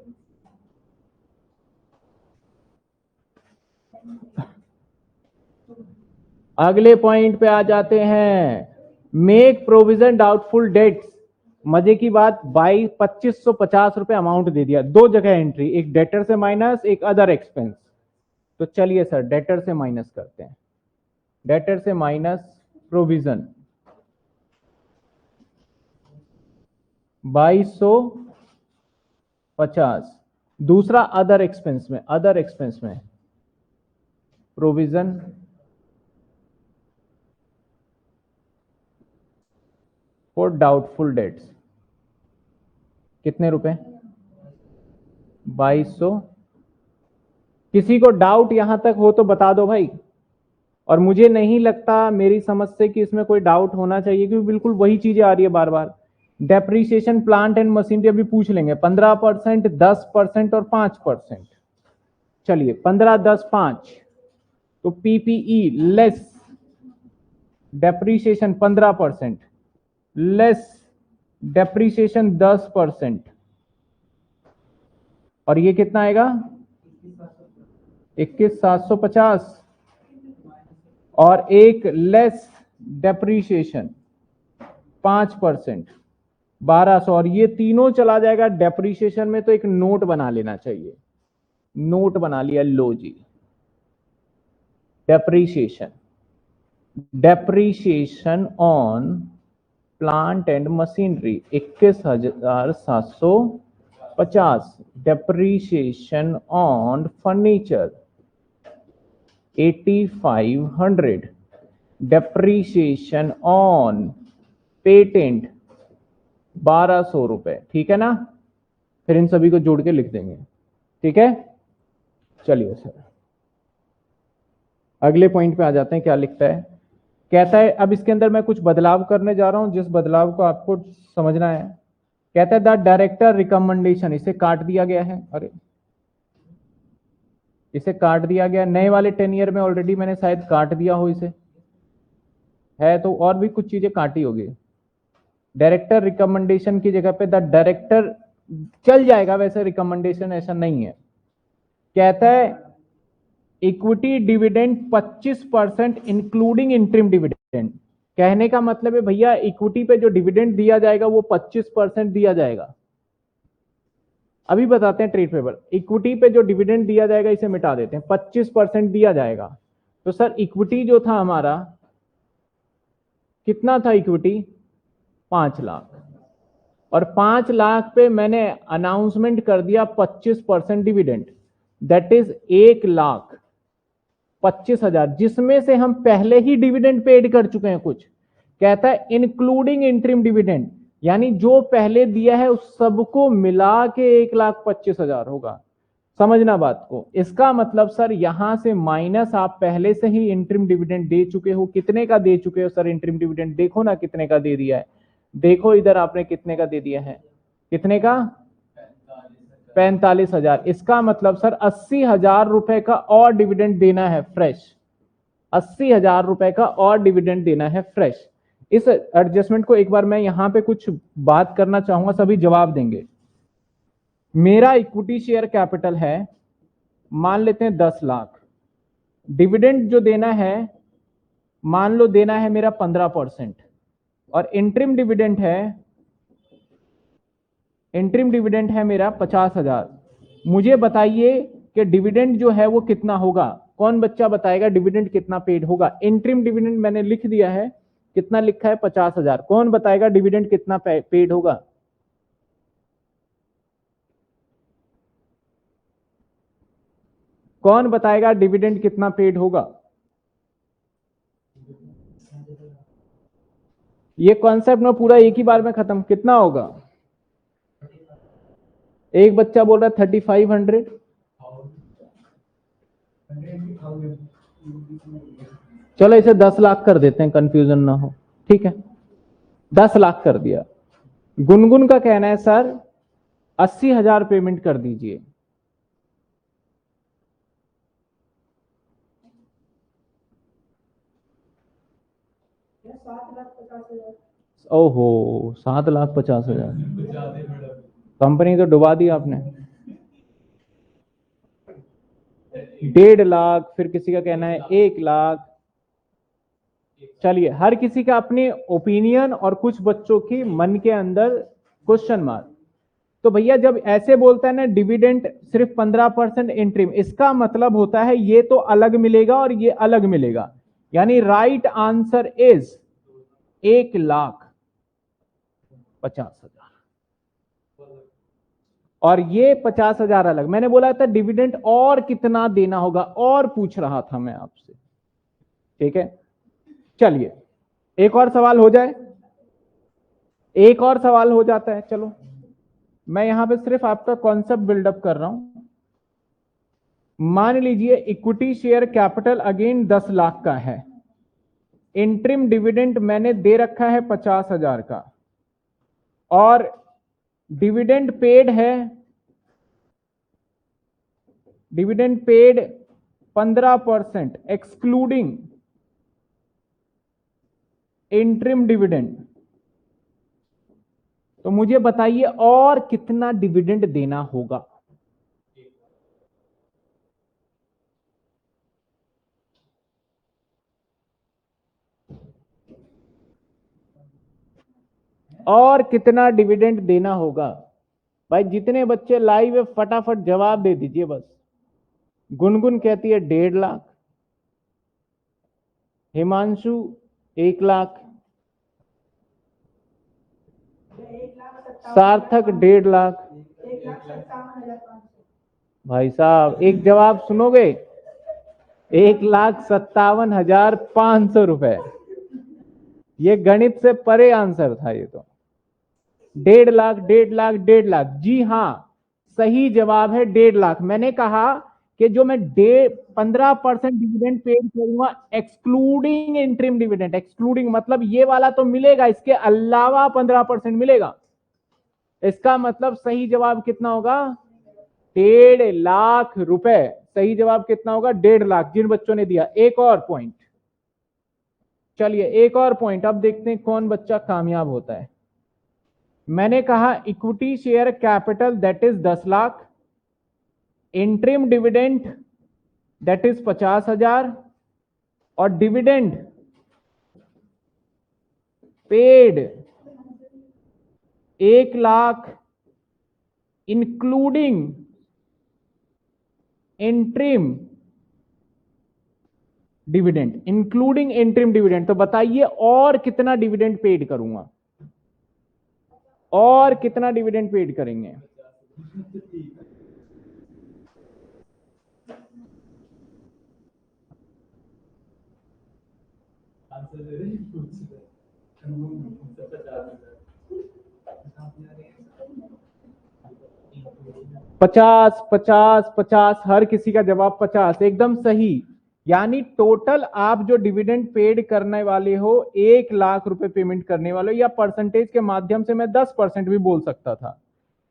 अगले पॉइंट पे आ जाते हैं, मेक प्रोविजन डाउटफुल डेट्स। मजे की बात, 2550 रुपए अमाउंट दे दिया, दो जगह एंट्री, एक डेटर से माइनस, एक अदर एक्सपेंस। तो चलिए सर डेटर से माइनस करते हैं, डेटर से माइनस प्रोविजन 2250। दूसरा अदर एक्सपेंस में, अदर एक्सपेंस में प्रोविजन फॉर डाउटफुल डेट्स, कितने रुपए, 2200। किसी को डाउट यहां तक हो तो बता दो भाई। और मुझे नहीं लगता मेरी समझ से कि इसमें कोई डाउट होना चाहिए, क्योंकि बिल्कुल वही चीजें आ रही है बार बार। डेप्रीशिएशन प्लांट एंड मशीनरी अभी पूछ लेंगे, 15%, 10% और 5%। चलिए 15, 10, 5, तो PPE less depreciation 15%, less depreciation 10%, और ये कितना आएगा 21,750, और एक लेस डेप्रीशिएशन 5%, 1200, और ये तीनों चला जाएगा डेप्रीशिएशन में। तो एक नोट बना लेना चाहिए, नोट बना लिया, लो जी, depreciation, depreciation on plant and machinery 21,750, depreciation on furniture 8,500, depreciation on patent 1200 रुपए, ठीक है ना। फिर इन सभी को जोड़ के लिख देंगे, ठीक है। चलिए सर अगले पॉइंट पे आ जाते हैं, क्या लिखता है, कहता है, अब इसके अंदर मैं कुछ बदलाव करने जा रहा हूं, जिस बदलाव को आपको समझना है। कहता है द डायरेक्टर रिकमेंडेशन, इसे काट दिया गया है, अरे इसे काट दिया गया, नए वाले 10 ईयर में ऑलरेडी मैंने शायद काट दिया हो इसे, है तो और भी कुछ चीजें काटी होगी। डायरेक्टर रिकमेंडेशन की जगह पे द डायरेक्टर चल जाएगा, वैसे रिकमेंडेशन ऐसा नहीं है। कहता है equity dividend 25% including interim dividend. कहने का मतलब है भैया इक्विटी पे जो डिविडेंड दिया जाएगा वो 25% दिया जाएगा। अभी बताते हैं ट्रेड पेपर, इक्विटी पे जो डिविडेंड दिया जाएगा इसे मिटा देते हैं, 25% दिया जाएगा। तो सर इक्विटी जो था हमारा, कितना था इक्विटी, 5 लाख, और 5 लाख पे मैंने अनाउंसमेंट कर दिया 25% डिविडेंड, दैट इज 1,25,000, जिसमें से हम पहले ही डिविडेंड पेड कर चुके हैं कुछ। कहता है इंक्लूडिंग इंटरिम डिविडेंड, यानी जो पहले दिया है उस सबको मिला के 1,25,000 होगा। समझना बात को, इसका मतलब सर यहां से माइनस आप पहले से ही इंटरिम डिविडेंड दे चुके हो। कितने का दे चुके हो सर इंटरिम डिविडेंड, देखो ना कितने का दे दिया है, देखो इधर आपने कितने का दे दिया है, कितने का, 45,000। इसका मतलब सर 80,000 रुपए का और डिविडेंड देना है फ्रेश, 80,000 रुपए का और डिविडेंड देना है फ्रेश। इस एडजस्टमेंट को एक बार मैं यहां पे कुछ बात करना चाहूंगा, सभी जवाब देंगे। मेरा इक्विटी शेयर कैपिटल है, मान लेते हैं 10 लाख। डिविडेंड जो देना है, मान लो देना है मेरा 15%, और इंटरिम डिविडेंड है मेरा 50,000। मुझे बताइए कि डिविडेंड जो है वो कितना होगा। कौन बच्चा बताएगा डिविडेंड कितना पेड होगा? इंटरिम डिविडेंड मैंने लिख दिया है, कितना लिखा है? 50,000। कौन बताएगा डिविडेंड कितना पेड होगा? कौन बताएगा डिविडेंड कितना पेड होगा? ये कॉन्सेप्ट में पूरा एक ही बार में खत्म। कितना होगा? एक बच्चा बोल रहा है 3500। चलो इसे 10 लाख कर देते हैं, कंफ्यूजन ना हो। ठीक है, 10 लाख कर दिया। गुनगुन का कहना है सर 80,000 पेमेंट कर दीजिए। ओहो, 7,50,000। कंपनी तो डुबा दी आपने। 1.5 लाख, फिर किसी का कहना है 1 लाख। चलिए, हर किसी का अपनी ओपिनियन और कुछ बच्चों की मन के अंदर क्वेश्चन मार्क। तो भैया जब ऐसे बोलता है ना डिविडेंड सिर्फ 15% इंटरिम, इसका मतलब होता है ये तो अलग मिलेगा और ये अलग मिलेगा। यानी राइट आंसर इज 1,50,000 और ये 50,000 अलग। मैंने बोला था डिविडेंड और कितना देना होगा, और पूछ रहा था मैं आपसे। ठीक है, चलिए एक और सवाल हो जाए। एक और सवाल हो जाता है। चलो, मैं यहां पे सिर्फ आपका कॉन्सेप्ट बिल्डअप कर रहा हूं। मान लीजिए equity share capital again 10 lakh का है। इंटरिम डिविडेंड मैंने दे रखा है 50,000 का, और डिविडेंड पेड है, dividend paid 15% excluding interim dividend. तो मुझे बताइए और कितना डिविडेंड देना होगा? और कितना डिविडेंड देना होगा? भाई जितने बच्चे लाइव है फटाफट जवाब दे दीजिए बस। गुनगुन कहती है 1.5 लाख, हिमांशु 1 लाख, सार्थक 1.5 लाख। भाई साहब एक जवाब सुनोगे? 1,57,500 रुपए। ये गणित से परे आंसर था ये तो। 1.5 लाख, 1.5 लाख, 1.5 लाख। जी हाँ, सही जवाब है 1.5 लाख। मैंने कहा कि जो मैं 15% डिविडेंड पेड करूंगा एक्सक्लूडिंग इंटरिम डिविडेंड। एक्सक्लूडिंग मतलब ये वाला तो मिलेगा, इसके अलावा 15% मिलेगा। इसका मतलब सही जवाब कितना होगा? 1.5 लाख रुपए। सही जवाब कितना होगा? 1.5 लाख, जिन बच्चों ने दिया। एक और पॉइंट, चलिए एक और पॉइंट। अब देखते हैं कौन बच्चा कामयाब होता है। मैंने कहा equity share capital that is 10 lakh, interim dividend that is 50,000, और dividend paid 1 lakh including interim dividend. Including interim dividend. तो बताइए और कितना डिविडेंड पेड करूंगा? और कितना डिविडेंड पेड करेंगे? पचास, 50, 50। हर किसी का जवाब 50, एकदम सही। यानी टोटल आप जो डिविडेंड पेड करने वाले हो 1 लाख रुपए पेमेंट करने वाले हो, या परसेंटेज के माध्यम से मैं 10% भी बोल सकता था,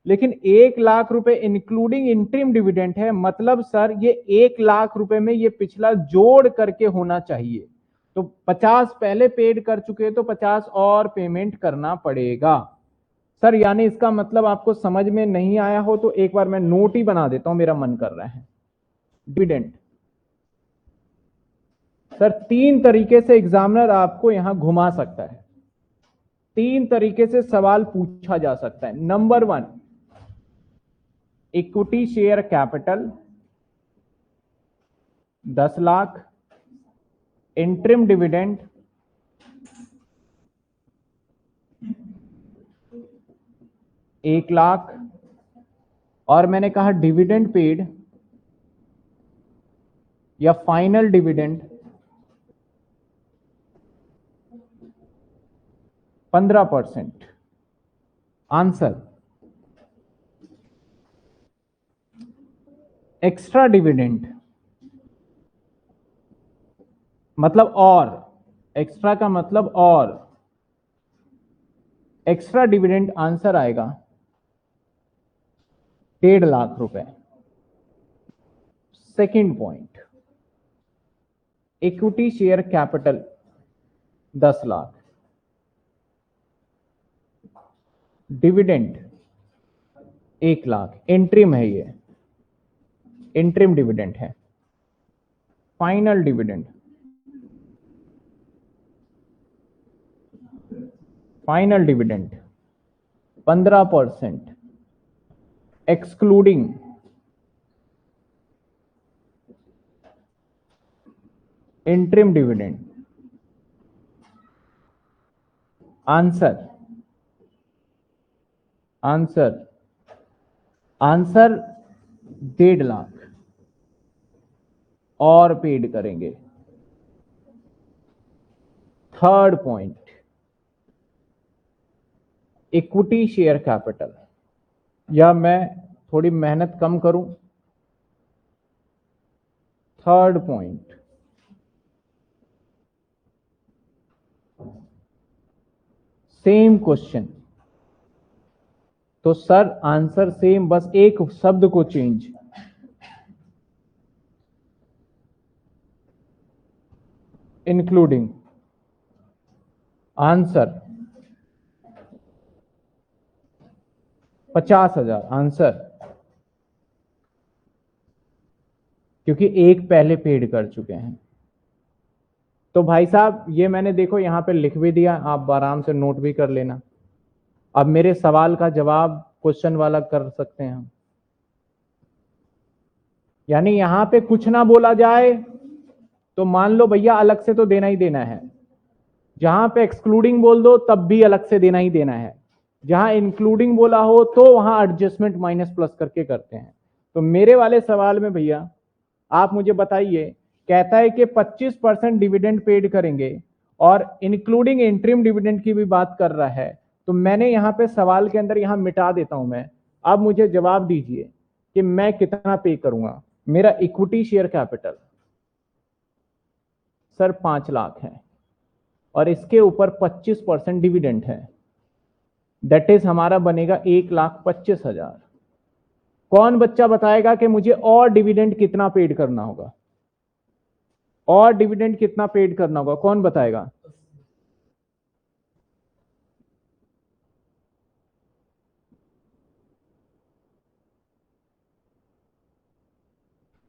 लेकिन 1 लाख रुपए इंक्लूडिंग इंटरिम डिविडेंड है। मतलब सर ये 1 लाख रुपए में ये पिछला जोड़ करके होना चाहिए। तो 50 पहले पेड कर चुके हैं तो 50 और पेमेंट करना पड़ेगा। सर यानी इसका मतलब आपको समझ में नहीं आया हो तो एक बार मैं नोट ही बना देता हूं, मेरा मन कर रहा है। डिविडेंड सर 3 तरीके से एग्जामिनर आपको यहां घुमा सकता है, 3 तरीके से सवाल पूछा जा सकता है। Number 1, equity share capital 10 lakh, interim dividend 1 lakh, और मैंने कहा डिविडेंड पेड या final dividend 15%। Answer extra dividend मतलब और, एक्स्ट्रा का मतलब और, एक्स्ट्रा डिविडेंड आंसर आएगा 1.5 लाख रुपए। Second point, equity share capital 10 lakh, dividend 1 lakh, interim है, ये इंट्रीम डिविडेंड है। Final dividend, final dividend 15% excluding interim dividend. Answer answer answer 1.5 lakh और पेड करेंगे। Third point, equity share capital, या मैं थोड़ी मेहनत कम करूं। थर्ड पॉइंट, सेम क्वेश्चन, तो सर आंसर सेम, बस एक शब्द को चेंज। इंक्लूडिंग। आंसर 50,000। आंसर, क्योंकि एक पहले पेड कर चुके हैं। तो भाई साहब ये मैंने देखो यहां पे लिख भी दिया, आप आराम से नोट भी कर लेना। अब मेरे सवाल का जवाब क्वेश्चन वाला कर सकते हैं हम। यानी यहां पे कुछ ना बोला जाए तो मान लो भैया अलग से तो देना ही देना है, जहां पे एक्सक्लूडिंग बोल दो तब भी अलग से देना ही देना है, जहां इंक्लूडिंग बोला हो तो वहां एडजस्टमेंट माइनस प्लस करके करते हैं। तो मेरे वाले सवाल में भैया आप मुझे बताइए, कहता है कि 25% डिविडेंड पेड करेंगे और इंक्लूडिंग इंटरिम डिविडेंड की भी बात कर रहा है। तो मैंने यहां पे सवाल के अंदर यहां मिटा देता हूं मैं। अब मुझे जवाब दीजिए कि मैं कितना पे करूंगा। मेरा equity share capital sir 5 lakh है और इसके ऊपर 25% डिविडेंड है, दैट इज हमारा बनेगा 1,25,000। कौन बच्चा बताएगा कि मुझे और डिविडेंड कितना पेड करना होगा, और डिविडेंड कितना पेड करना होगा, कौन बताएगा?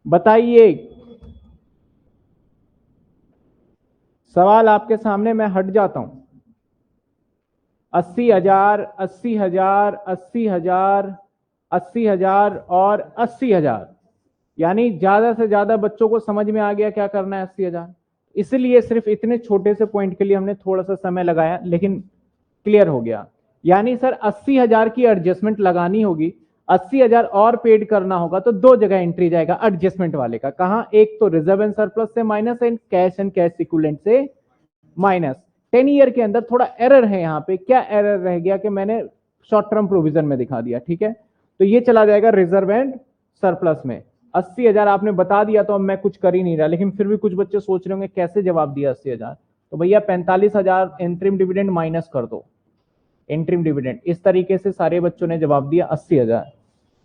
बताइए। सवाल आपके सामने, मैं हट जाता हूं। 80,000, 80,000, 80,000, 80,000 और 80,000, यानी ज्यादा से ज्यादा बच्चों को समझ में आ गया क्या करना है 80,000। इसलिए सिर्फ इतने छोटे से पॉइंट के लिए हमने थोड़ा सा समय लगाया, लेकिन क्लियर हो गया। यानी सर 80,000 की एडजस्टमेंट लगानी होगी, 80,000 और पेड करना होगा, तो 2 जगह एंट्री जाएगा एडजस्टमेंट वाले का। कहां? एक तो रिजर्व एंड सरप्लस से माइनस एंड कैश इक्विवेलेंट से माइनस। 10 ईयर के अंदर थोड़ा एरर है यहाँ पे। क्या एरर रह गया कि मैंने शॉर्ट टर्म प्रोविजन में दिखा दिया, ठीक है। तो ये चला जाएगा रिजर्व एंड सरप्लस में। 80,000 आपने बता दिया तो अब मैं कुछ कर ही नहीं रहा, लेकिन फिर भी कुछ बच्चे सोच रहे होंगे कैसे जवाब दिया 80,000। तो भैया 45,000 इंटरिम डिविडेंड माइनस कर दो, इंटरिम डिविडेंड। इस तरीके से सारे बच्चों ने जवाब दिया 80,000।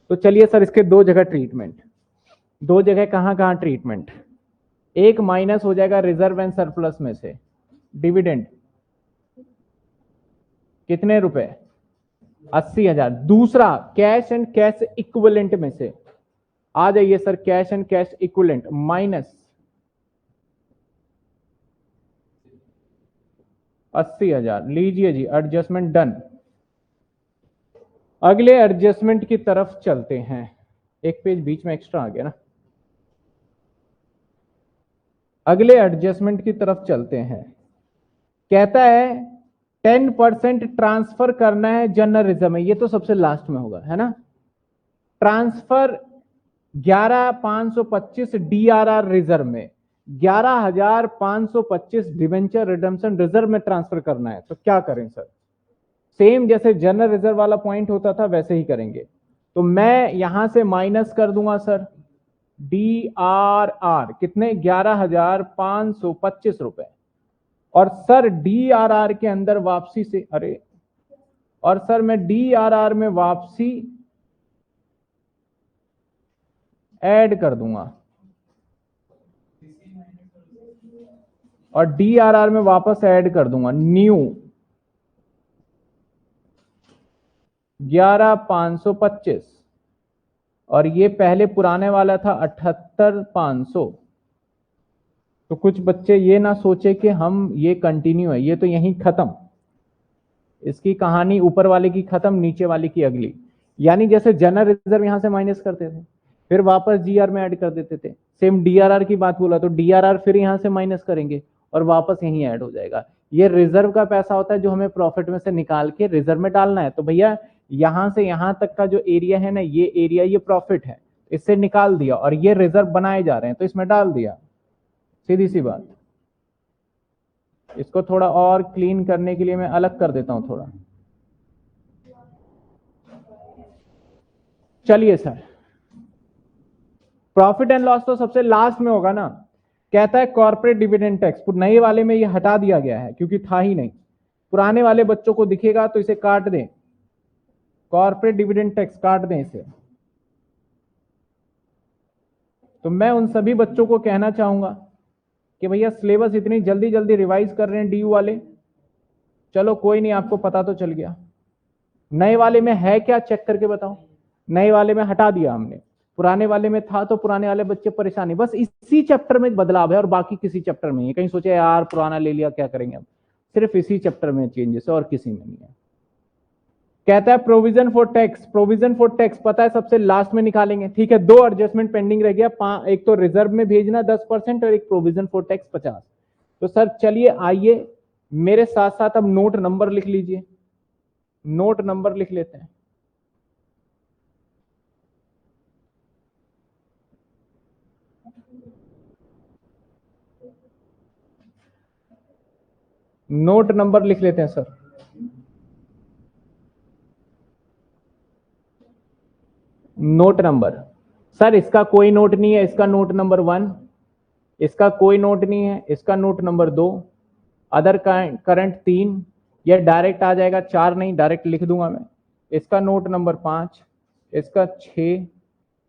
तो चलिए सर इसके 2 जगह ट्रीटमेंट, 2 जगह कहां कहां ट्रीटमेंट। एक माइनस हो जाएगा रिजर्व एंड सरप्लस में से डिविडेंड, कितने रुपए? 80,000। दूसरा कैश एंड कैश इक्विवेलेंट में से आ जाइए sir, cash and cash equivalent minus 80,000। लीजिए जी, एडजस्टमेंट डन। अगले एडजस्टमेंट की तरफ चलते हैं। एक पेज बीच में एक्स्ट्रा आ गया ना। अगले एडजस्टमेंट की तरफ चलते हैं। कहता है 10% ट्रांसफर करना है जनरल रिजर्व में, ये तो सबसे लास्ट में होगा, है ना। ट्रांसफर 11,525 डीआरआर रिजर्व में, 11,525 डिवेंचर रिडम्पशन रिजर्व में ट्रांसफर करना है। तो क्या करें सर? सेम जैसे जनरल रिजर्व वाला पॉइंट होता था वैसे ही करेंगे। तो मैं यहां से माइनस कर दूंगा सर डीआरआर कितने, 11,525 रुपए। और सर डीआरआर के अंदर वापसी से, अरे, और सर मैं डीआरआर में वापसी ऐड कर दूंगा, और डीआरआर में वापस ऐड कर दूंगा न्यू 11,525, और ये पहले पुराने वाला था 78,500। तो कुछ बच्चे ये ना सोचे कि हम ये कंटिन्यू है, ये तो यहीं खत्म, इसकी कहानी ऊपर वाले की खत्म, नीचे वाले की अगली। यानी जैसे जनरल रिजर्व यहां से माइनस करते थे, फिर वापस जीआर में ऐड कर देते थे। सेम डीआरआर की बात बोला तो डीआरआर फिर यहां से माइनस करेंगे और वापस यहीं ऐड हो जाएगा। ये रिजर्व का पैसा होता है जो हमें प्रॉफिट में से निकाल के रिजर्व में डालना है। तो भैया यहां से यहां तक का जो एरिया है ना, ये एरिया ये प्रॉफिट है, इससे निकाल दिया, और ये रिजर्व बनाए जा रहे हैं तो इसमें डाल दिया। सीधी सी बात। इसको थोड़ा और क्लीन करने के लिए मैं अलग कर देता हूं थोड़ा। चलिए सर, प्रॉफिट एंड लॉस तो सबसे लास्ट में होगा ना। कहता है कॉर्पोरेट डिविडेंड टैक्स, नए वाले में ये हटा दिया गया है क्योंकि था ही नहीं। पुराने वाले बच्चों को दिखेगा तो इसे काट दें, कॉर्पोरेट डिविडेंड टैक्स काट दें इसे। तो मैं उन सभी बच्चों को कहना चाहूंगा कि भैया सिलेबस इतनी जल्दी जल्दी रिवाइज कर रहे हैं डीयू वाले, चलो कोई नहीं, आपको पता तो चल गया। नए वाले में है क्या, चेक करके बताओ। नए वाले में हटा दिया हमने, पुराने वाले में था तो पुराने वाले बच्चे परेशानी, बस इसी चैप्टर में बदलाव है और बाकी किसी चैप्टर में है। कहीं सोचे यार पुराना ले लिया क्या करेंगे अब, सिर्फ इसी चैप्टर में चेंजेस है और किसी में नहीं है। कहता है provision for tax, provision for tax पता है सबसे लास्ट में निकालेंगे, ठीक है। दो एडजस्टमेंट पेंडिंग रह गया, एक तो रिजर्व में भेजना 10% और एक प्रोविजन फॉर टैक्स 50। तो सर चलिए आइए मेरे साथ साथ अब नोट नंबर लिख लीजिए, नोट नंबर लिख लेते हैं। नोट नंबर लिख लेते हैं सर। नोट नंबर सर, इसका कोई नोट नहीं है, इसका नोट नंबर 1, इसका कोई नोट नहीं है, इसका नोट नंबर 2, अदर करंट 3, यह डायरेक्ट आ जाएगा, 4 नहीं डायरेक्ट लिख दूंगा मैं। इसका नोट नंबर 5, इसका 6,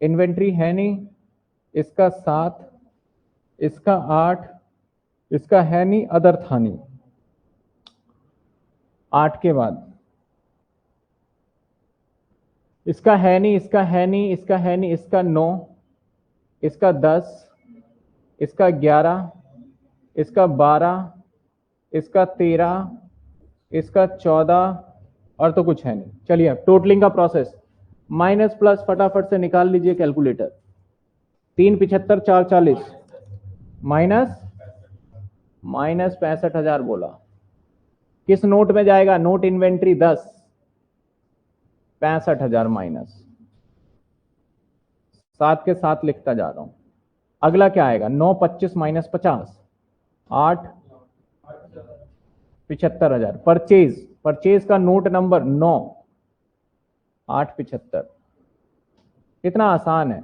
इन्वेंट्री है नहीं, इसका 7, इसका 8, इसका है नहीं, अदर था नहीं। 8 के बाद इसका है नहीं, इसका है नहीं, इसका है नहीं, इसका 9, इसका 10, इसका 11, इसका 12, इसका 13, इसका 14, और तो कुछ है नहीं। चलिए अब टोटलिंग का प्रोसेस, माइनस प्लस फटाफट से निकाल लीजिए कैलकुलेटर। 3 75 4 40 माइनस -65,000 बोला। किस नोट में जाएगा, नोट इन्वेंट्री 10, 65,000 माइनस, 7 के साथ लिखता जा रहा हूं। अगला क्या आएगा, 9 25 माइनस 50, 8 75,000। परचेज, परचेज का नोट नंबर 9, 8 75। कितना आसान है।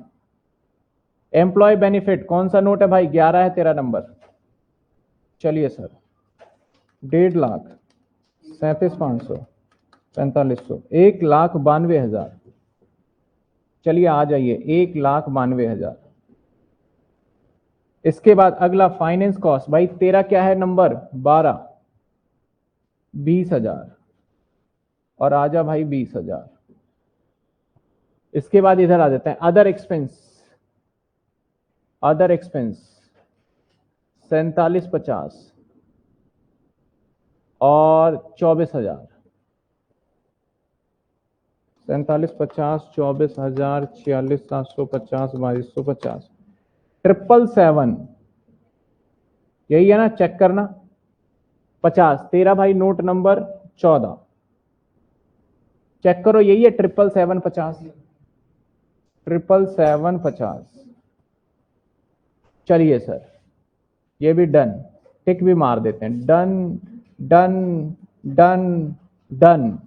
एम्प्लॉय बेनिफिट कौन सा नोट है भाई, 11 है तेरा नंबर। चलिए सर 1.5 लाख 37,500 4500 1,92,000। चलिए आ जाइए 1,92,000। इसके बाद अगला फाइनेंस कॉस्ट, भाई तेरा क्या है नंबर 12, 20,000। और आजा भाई 20,000। इसके बाद इधर आ जाते हैं अदर एक्सपेंस। अदर एक्सपेंस 4750 और 24,000। 4750, 24,000, 46,750, 2250, 777। यही है ना, चेक करना। 50 तेरा भाई नोट नंबर 14, चेक करो, यही है 77750। 77750। चलिए सर, ये भी डन, टिक भी मार देते हैं। Done done done done.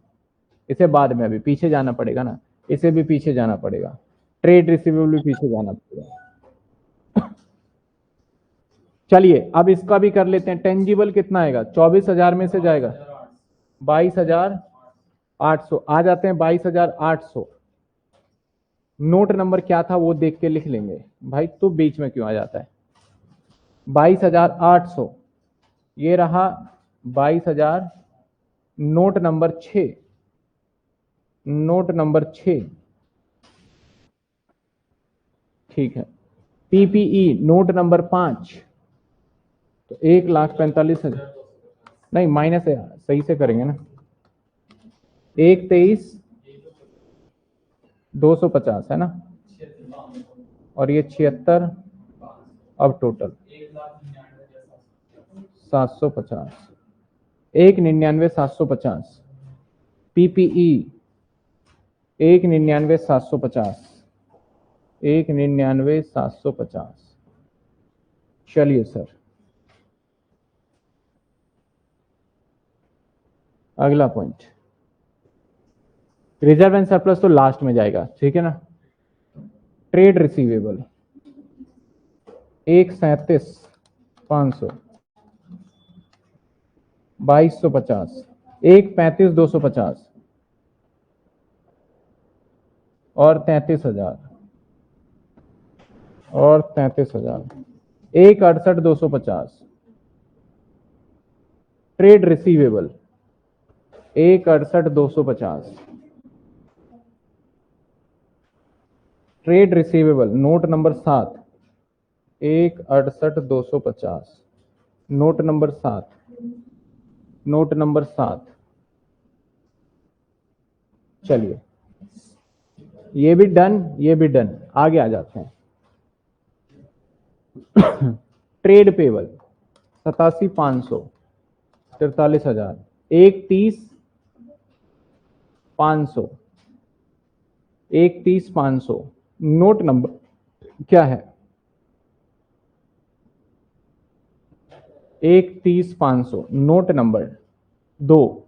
इसे बाद में, अभी पीछे जाना पड़ेगा ना, इसे भी पीछे जाना पड़ेगा, ट्रेड रिसीवेबल भी पीछे जाना पड़ेगा। चलिए अब इसका भी कर लेते हैं। टेंजिबल कितना आएगा? 24,000 में से जाएगा 22,800। आ जाते हैं 22,800। नोट नंबर क्या था वो देख के लिख लेंगे भाई, तो बीच में क्यों आ जाता है? 22,800 ये रहा। 22,000 नोट नंबर 6, नोट नंबर 6, ठीक है। पीपीई नोट नंबर 5, तो 1,45,000, नहीं माइनस है, सही से करेंगे ना। 1,23,250 है ना, और ये 76। अब टोटल 750, 1,99,750। पीपीई 1,99,750, 1,99,750। चलिए सर, अगला पॉइंट, रिजर्व एंड सरप्लस तो लास्ट में जाएगा, ठीक है ना। ट्रेड रिसीवेबल 1,37,500, 2,250, 1,35,250 और 33,000 और 33,000, 1,68,250। Trade receivable 1,68,250। Trade receivable note number 7, 1,68,250। Note number 7, note number 7। चलिए ये भी डन, ये भी डन। आगे आ जाते हैं। Trade payable 87,500, 43,000, 1,30,500, 1,30,500। नोट नंबर क्या है? 1,30,500 note number 2,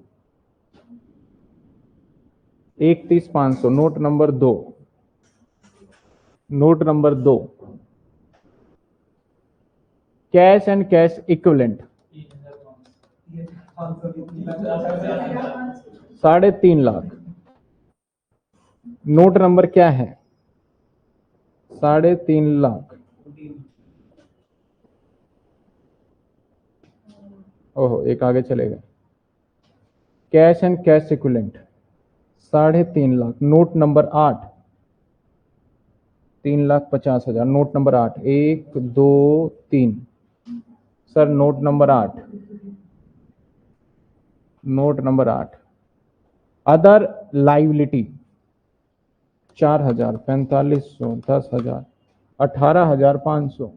1,30,500 note number 2, note number 2। Cash and cash equivalent 3.5 lakh. Note number क्या है? 3.5 लाख। ओहो, एक आगे चलेगा। Cash and cash equivalent 3.5 lakh. Note number 8, 3,50,000। Note number 8, 1 2 3। Sir note number 8, note number 8। Other liability 4,000, 4,500, 10,000, 18,500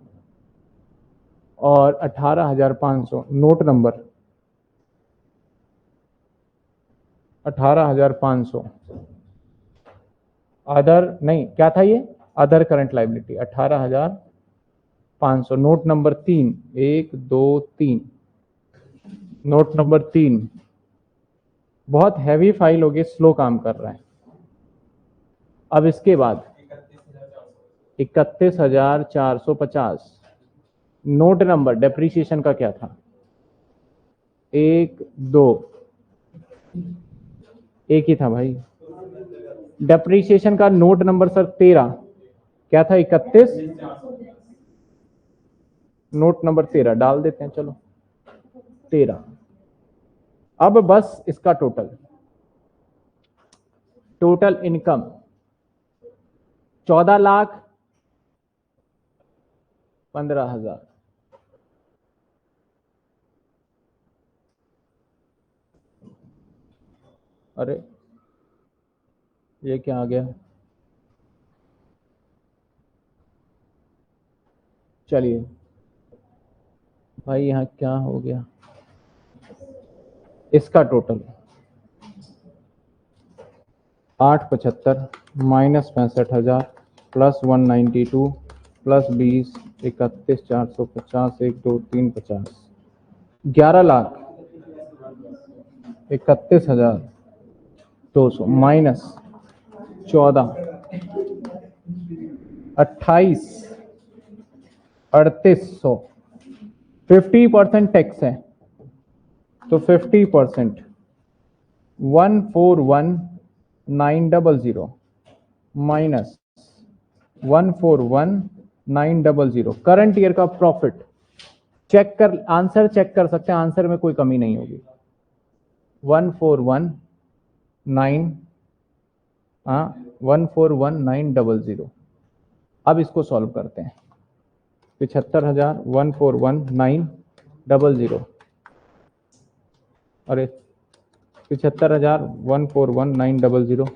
और 18,500। Note number 18,500। Other नहीं, क्या था ये? Other current liability 18,500। Note number 3, 1 2 3। Note number 3 बहुत हैवी फाइल होगी, स्लो काम कर रहा है। अब इसके बाद 31,450। नोट नंबर डेप्रीशिएशन का क्या था? 1 2, एक ही था भाई। डेप्रीशिएशन का नोट नंबर सर 13 क्या था? 31। नोट नंबर 13 डाल देते हैं, चलो 13। अब बस इसका टोटल टोटल इनकम 14,15,000। अरे ये क्या आ गया? चलिए भाई यहाँ क्या हो गया, इसका total 875 minus 65,000 plus 192 plus 20 31,450 1 2 3 50 11,31,200 minus 14 28 3800 50% tax है, तो 50% 141,900 माइनस 141,900 करंट ईयर का प्रॉफिट। चेक कर, आंसर चेक कर सकते हैं, आंसर में कोई कमी नहीं होगी। 141,900। अब इसको सॉल्व करते हैं। 75,000 141,900, अरे 75,000 141,900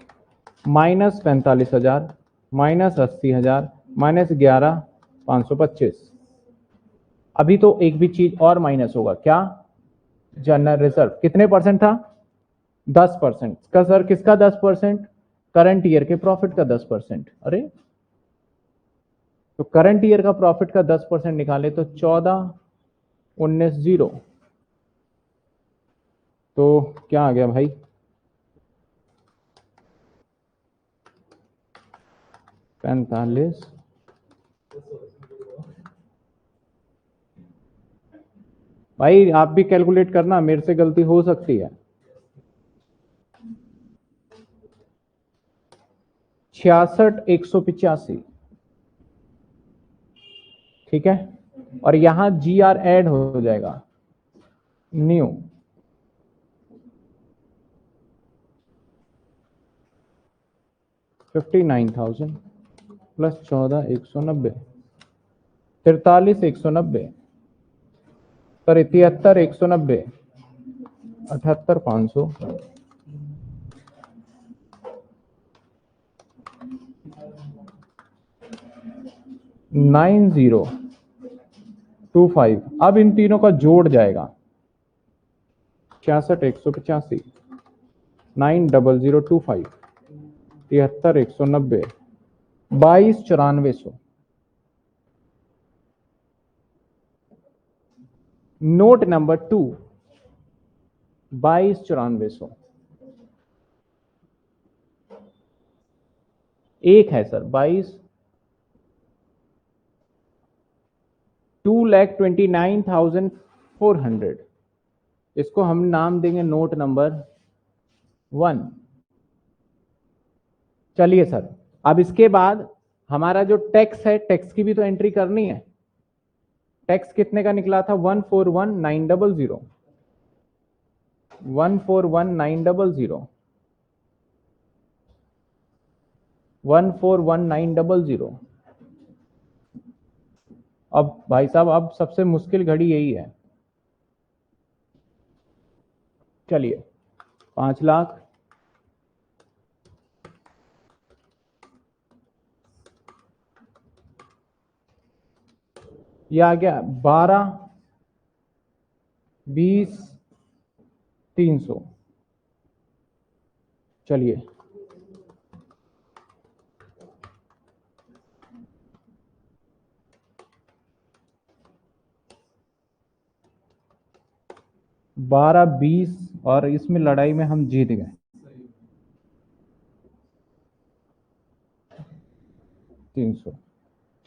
माइनस 45,000 माइनस 80,000 माइनस 11,525। अभी तो एक भी चीज और माइनस होगा, क्या? General reserve. कितने परसेंट था? 10% का। सर किसका 10%? करंट ईयर के प्रॉफिट का 10%। अरे तो करंट ईयर का प्रॉफिट का 10% निकाले तो 14,19,0। तो क्या आ गया भाई? 45। भाई आप भी कैलकुलेट करना, मेरे से गलती हो सकती है। 66,185, ठीक है। और यहां GR ऐड हो जाएगा, न्यू 59,000 प्लस 14,190 43,190 पर 73,190 78,500 9025। अब इन तीनों का जोड़ जाएगा, 66,185 90025 73,190 22,9400। Note number 2 22,9400। एक है सर 2,29,400। इसको हम नाम देंगे नोट नंबर 1। चलिए सर, अब इसके बाद हमारा जो टैक्स है, टैक्स की भी तो एंट्री करनी है। टैक्स कितने का निकला था? 141,900 141,900 141,900। अब भाई साहब, अब सबसे मुश्किल घड़ी यही है। चलिए 5 लाख ये आ गया 12 20 300। चलिए 12 20 और इसमें लड़ाई में हम जीत गए। 300,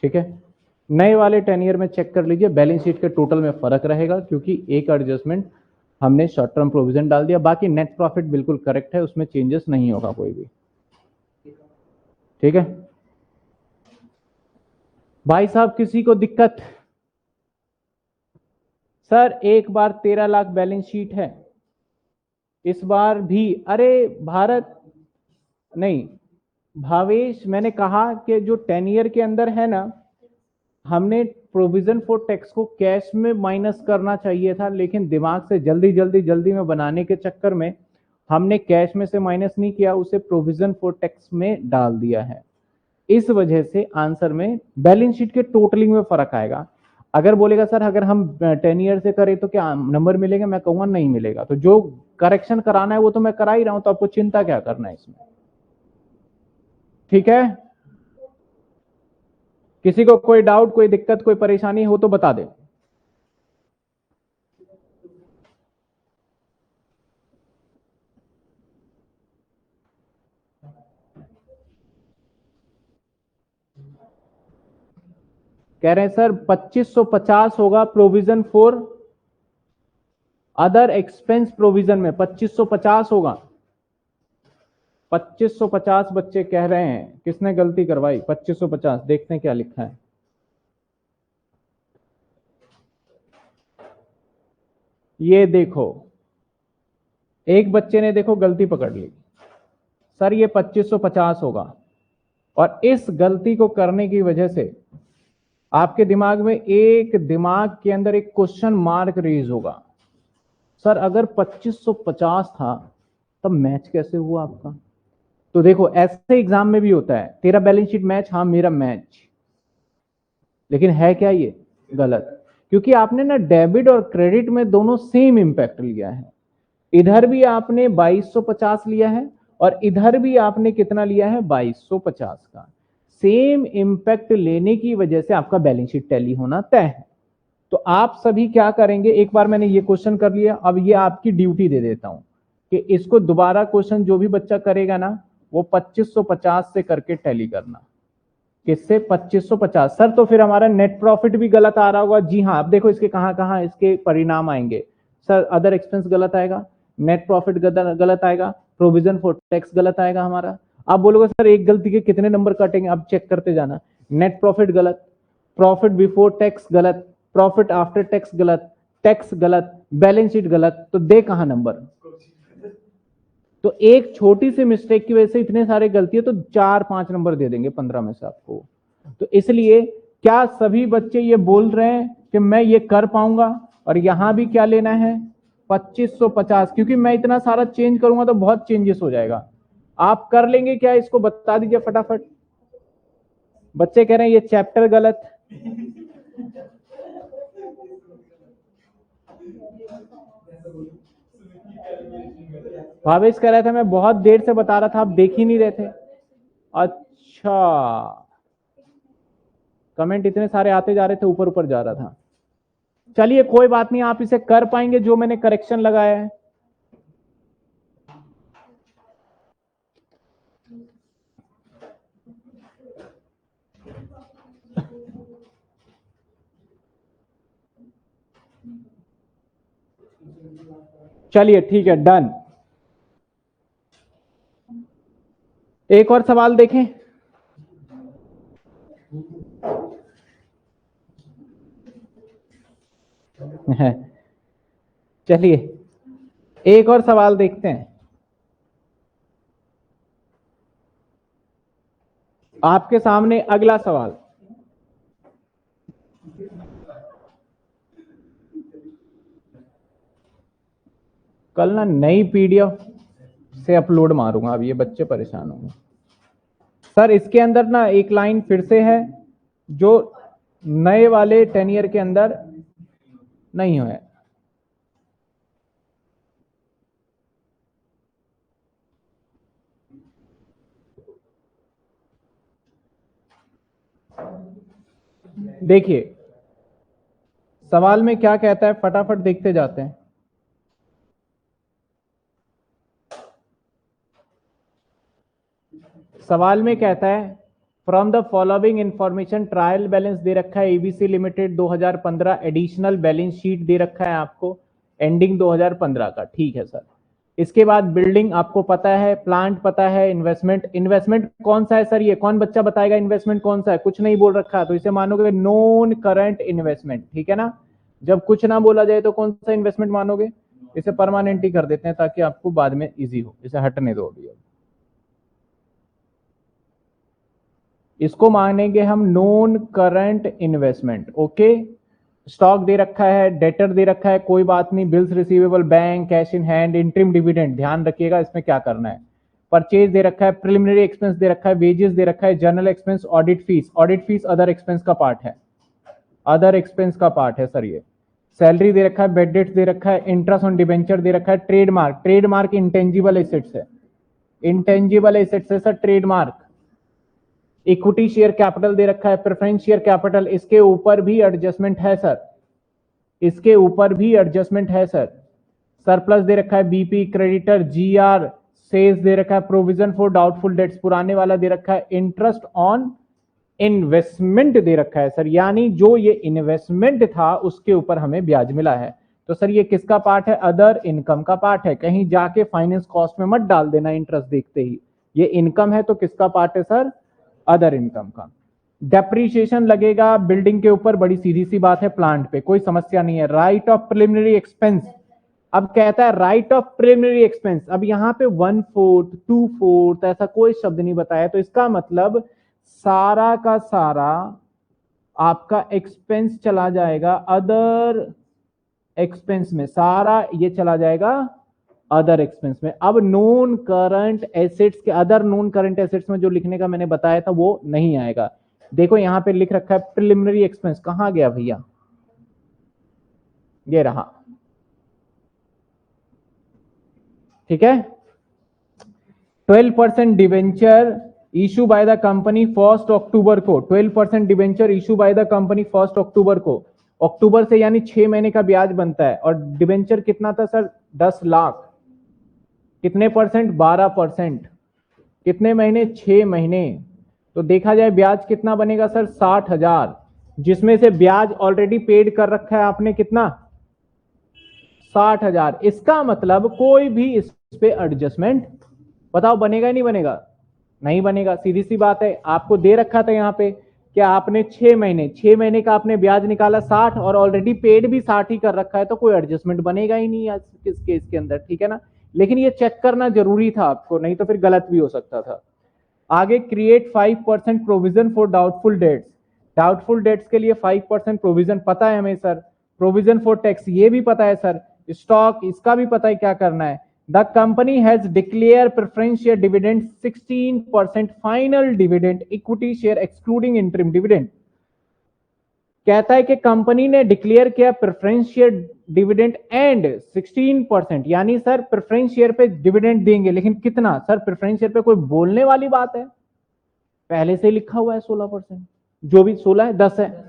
ठीक है। नए वाले 10 ईयर में चेक कर लीजिए, बैलेंस शीट के टोटल में फर्क रहेगा क्योंकि एक एडजस्टमेंट हमने शॉर्ट टर्म प्रोविजन डाल दिया। बाकी नेट प्रॉफिट बिल्कुल करेक्ट है, उसमें चेंजेस नहीं होगा कोई भी, ठीक है। भाई साहब किसी को दिक्कत? सर एक बार 13 लाख बैलेंस शीट है, इस बार भी। अरे भारत नहीं भावेश, मैंने कहा कि जो 10 ईयर के अंदर है ना, हमने प्रोविजन फॉर टैक्स को कैश में माइनस करना चाहिए था, लेकिन दिमाग से जल्दी में बनाने के चक्कर में हमने कैश में से माइनस नहीं किया, उसे प्रोविजन फॉर टैक्स में डाल दिया है। इस वजह से आंसर में बैलेंस शीट के टोटलिंग में फर्क आएगा। अगर बोलेगा सर अगर हम 10 ईयर से करें तो क्या नंबर मिलेगा, मैं कहूंगा नहीं मिलेगा। तो जो करेक्शन कराना है वो तो मैं करा ही रहा हूं, तो आपको चिंता क्या करना है इसमें। ठीक है, किसी को कोई डाउट, कोई दिक्कत, कोई परेशानी हो तो बता दे। कह रहे हैं सर 2550 होगा provision for other expense, provision में 2550 होगा। 2550 बच्चे कह रहे हैं, किसने गलती करवाई? 2550 देखते हैं क्या लिखा है। ये देखो, एक बच्चे ने देखो गलती पकड़ ली, सर ये 2550 होगा। और इस गलती को करने की वजह से आपके दिमाग में दिमाग के अंदर एक क्वेश्चन मार्क रेज होगा, सर अगर 2550 था तब मैच कैसे हुआ आपका? तो देखो ऐसे एग्जाम में भी होता है, तेरा बैलेंस शीट मैच, हाँ मेरा मैच, लेकिन है क्या ये गलत, क्योंकि आपने ना डेबिट और क्रेडिट में दोनों सेम इंपैक्ट लिया है। इधर भी आपने 2250 लिया है और इधर भी आपने कितना लिया है? 2250 का। सेम इंपैक्ट लेने की वजह से आपका बैलेंस शीट टैली होना तय है। तो आप सभी क्या करेंगे, एक बार मैंने ये क्वेश्चन कर लिया, अब ये आपकी ड्यूटी दे देता हूं कि इसको दोबारा क्वेश्चन जो भी बच्चा करेगा ना वो 2550 से करके टैली करना। किससे? 2550। सर तो फिर हमारा नेट प्रॉफिट भी गलत आ रहा होगा। जी हाँ, अब देखो इसके कहां कहां इसके परिणाम आएंगे। सर अदर एक्सपेंस गलत आएगा, नेट प्रॉफिट गलत आएगा, प्रोविजन फॉर टैक्स गलत आएगा हमारा। आप बोलोगे सर एक गलती के कितने नंबर कटेंगे? अब चेक करते जाना। नेट प्रॉफिट गलत, प्रॉफिट बिफोर टैक्स गलत, प्रॉफिट आफ्टर टैक्स गलत, टैक्स गलत, बैलेंस शीट गलत, तो दे कहां नंबर? तो एक छोटी सी मिस्टेक की वजह से इतने सारे गलती है, तो 4-5 नंबर दे देंगे 15 में से आपको। तो इसलिए क्या सभी बच्चे ये बोल रहे हैं कि मैं ये कर पाऊंगा? और यहां भी क्या लेना है? 2550, क्योंकि मैं इतना सारा चेंज करूंगा तो बहुत चेंजेस हो जाएगा। आप कर लेंगे क्या, इसको बता दीजिए फटाफट। बच्चे कह रहे हैं ये चैप्टर गलत, भावेश कह रहा था मैं बहुत देर से बता रहा था, आप देख ही नहीं रहे थे। अच्छा, कमेंट इतने सारे आते जा रहे थे, ऊपर ऊपर जा रहा था। चलिए कोई बात नहीं, आप इसे कर पाएंगे जो मैंने करेक्शन लगाया है। चलिए ठीक है, डन। एक और सवाल देखें। चलिए एक और सवाल देखते हैं। आपके सामने अगला सवाल, कल ना नई पीडीएफ से अपलोड मारूंगा, अब ये बच्चे परेशान होंगे। सर इसके अंदर ना एक लाइन फिर से है जो नए वाले 10 ईयर के अंदर नहीं है। देखिए सवाल में क्या कहता है, फटाफट देखते जाते हैं। सवाल में कहता है from the following information trial balance दे रखा है ABC limited 2015, additional balance sheet दे रखा है आपको एंडिंग 2015 का। ठीक है सर, इसके बाद बिल्डिंग आपको पता है, प्लांट पता है, इन्वेस्टमेंट कौन सा है सर? ये कौन बच्चा बताएगा इन्वेस्टमेंट कौन सा है? कुछ नहीं बोल रखा, तो इसे मानोगे नॉन करंट इन्वेस्टमेंट। ठीक है ना, जब कुछ ना बोला जाए तो कौन सा इन्वेस्टमेंट मानोगे? इसे परमानेंट ही कर देते हैं ताकि आपको बाद में इजी हो, इसे हटने दो अभी। इसको मानेंगे हम non current investment. Okay, stock दे रखा है, डेटर दे रखा है, कोई बात नहीं, bills receivable, bank, cash in hand, interim dividend, ध्यान रखिएगा इसमें क्या करना है। परचेज दे रखा है, प्रिलिमिनरी एक्सपेंस दे रखा है, वेजेस दे रखा है, general expense, audit fees. Audit fees other expense का पार्ट है, अदर एक्सपेंस का पार्ट है सर ये। सैलरी दे रखा है, बेड डेट्स दे रखा है, इंटरेस्ट ऑन डिबेंचर दे रखा है, ट्रेडमार्क, ट्रेडमार्क इंटेंजिबल एसेट्स है, इंटेंजिबल एसेट्स है sir trademark. Equity share capital दे रखा है, प्रेफरेंस शेयर कैपिटल, इसके ऊपर भी एडजस्टमेंट है सर, इसके ऊपर भी एडजस्टमेंट है सर। सरप्लस दे रखा है, बीपी, क्रेडिटर, जीआर, सेल्स दे रखा है, प्रोविजन फॉर डाउटफुल डेट्स पुराने वाला दे रखा है, इंटरेस्ट ऑन इन्वेस्टमेंट दे रखा है सर, यानी जो ये इन्वेस्टमेंट था उसके ऊपर हमें ब्याज मिला है। तो सर ये किसका पार्ट है? अदर इनकम का पार्ट है। कहीं जाके फाइनेंस कॉस्ट में मत डाल देना इंटरेस्ट देखते ही, ये इनकम है तो किसका पार्ट है सर? अदर इनकम का। डेप्रीशिएशन लगेगा बिल्डिंग के ऊपर, बड़ी सीधी सी बात है, प्लांट पे कोई समस्या नहीं है। राइट ऑफ प्रिलिमिनरी एक्सपेंस, अब कहता है राइट ऑफ प्रिलिमिनरी एक्सपेंस, अब यहां पे 1/4 2/4 ऐसा कोई शब्द नहीं बताया, तो इसका मतलब सारा का सारा आपका एक्सपेंस चला जाएगा अदर एक्सपेंस में, सारा ये चला जाएगा अदर एक्सपेंस में। अब नॉन करंट एसेट्स के, अदर नॉन करंट एसेट्स में जो लिखने का मैंने बताया था वो नहीं आएगा। देखो यहां पे लिख रखा है प्रिलिमिनरी एक्सपेंस, कहां गया भैया? ये रहा, ठीक है। 12% debenture issue by the company 1 अक्टूबर को, 12% debenture issue by the company 1 अक्टूबर को, अक्टूबर से यानी 6 महीने का ब्याज बनता है। और डिवेंचर कितना था सर? 10 लाख। कितने परसेंट? 12%। कितने महीने? 6 महीने। तो देखा जाए ब्याज कितना बनेगा सर? 60,000, जिसमें से ब्याज ऑलरेडी पेड कर रखा है आपने, कितना? 60,000। इसका मतलब कोई भी इस पे एडजस्टमेंट, बताओ बनेगा नहीं बनेगा? नहीं बनेगा, सीधी सी बात है। आपको दे रखा था यहाँ पे कि आपने 6 महीने का आपने ब्याज निकाला 60 और ऑलरेडी पेड भी 60 ही कर रखा है, तो कोई एडजस्टमेंट बनेगा ही नहीं इस केस के अंदर, ठीक है ना। लेकिन ये चेक करना जरूरी था आपको, नहीं तो फिर गलत भी हो सकता था। आगे create 5% provision for doubtful debts, doubtful debts के लिए 5% प्रोविजन पता है हमें सर। प्रोविजन फॉर टैक्स ये भी पता है सर। स्टॉक इसका भी पता है क्या करना है। The company has declare preference share dividend 16% final dividend equity share excluding interim dividend. कहता है कि कंपनी ने डिक्लेयर किया प्रेफरेंस शेयर डिविडेंड एंड 16%, यानी सर प्रेफरेंस शेयर पे डिविडेंड देंगे, लेकिन कितना सर? प्रेफरेंस शेयर पे कोई बोलने वाली बात है? पहले से लिखा हुआ है 16%, जो भी 16 है 10 है,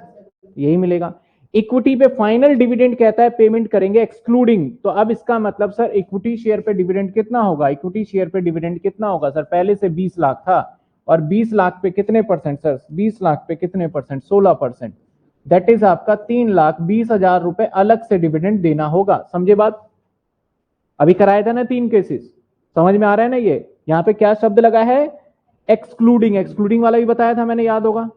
यही मिलेगा। इक्विटी पे फाइनल डिविडेंड कहता है पेमेंट करेंगे एक्सक्लूडिंग, तो अब इसका मतलब सर इक्विटी शेयर पे डिविडेंड कितना होगा? इक्विटी शेयर पे डिविडेंड कितना होगा सर? पहले से 20 लाख था, और 20 लाख पे कितने परसेंट सर? 20 लाख पे कितने परसेंट? 16%। दैट इज आपका 3,20,000 रुपए अलग से डिविडेंड देना होगा। समझे बात? अभी कराया था ना 3 केसेस, समझ में आ रहा है ना? ये यहाँ पे क्या शब्द लगा है? एक्सक्लूडिंग, एक्सक्लूडिंग वाला भी बताया था मैंने, याद होगा।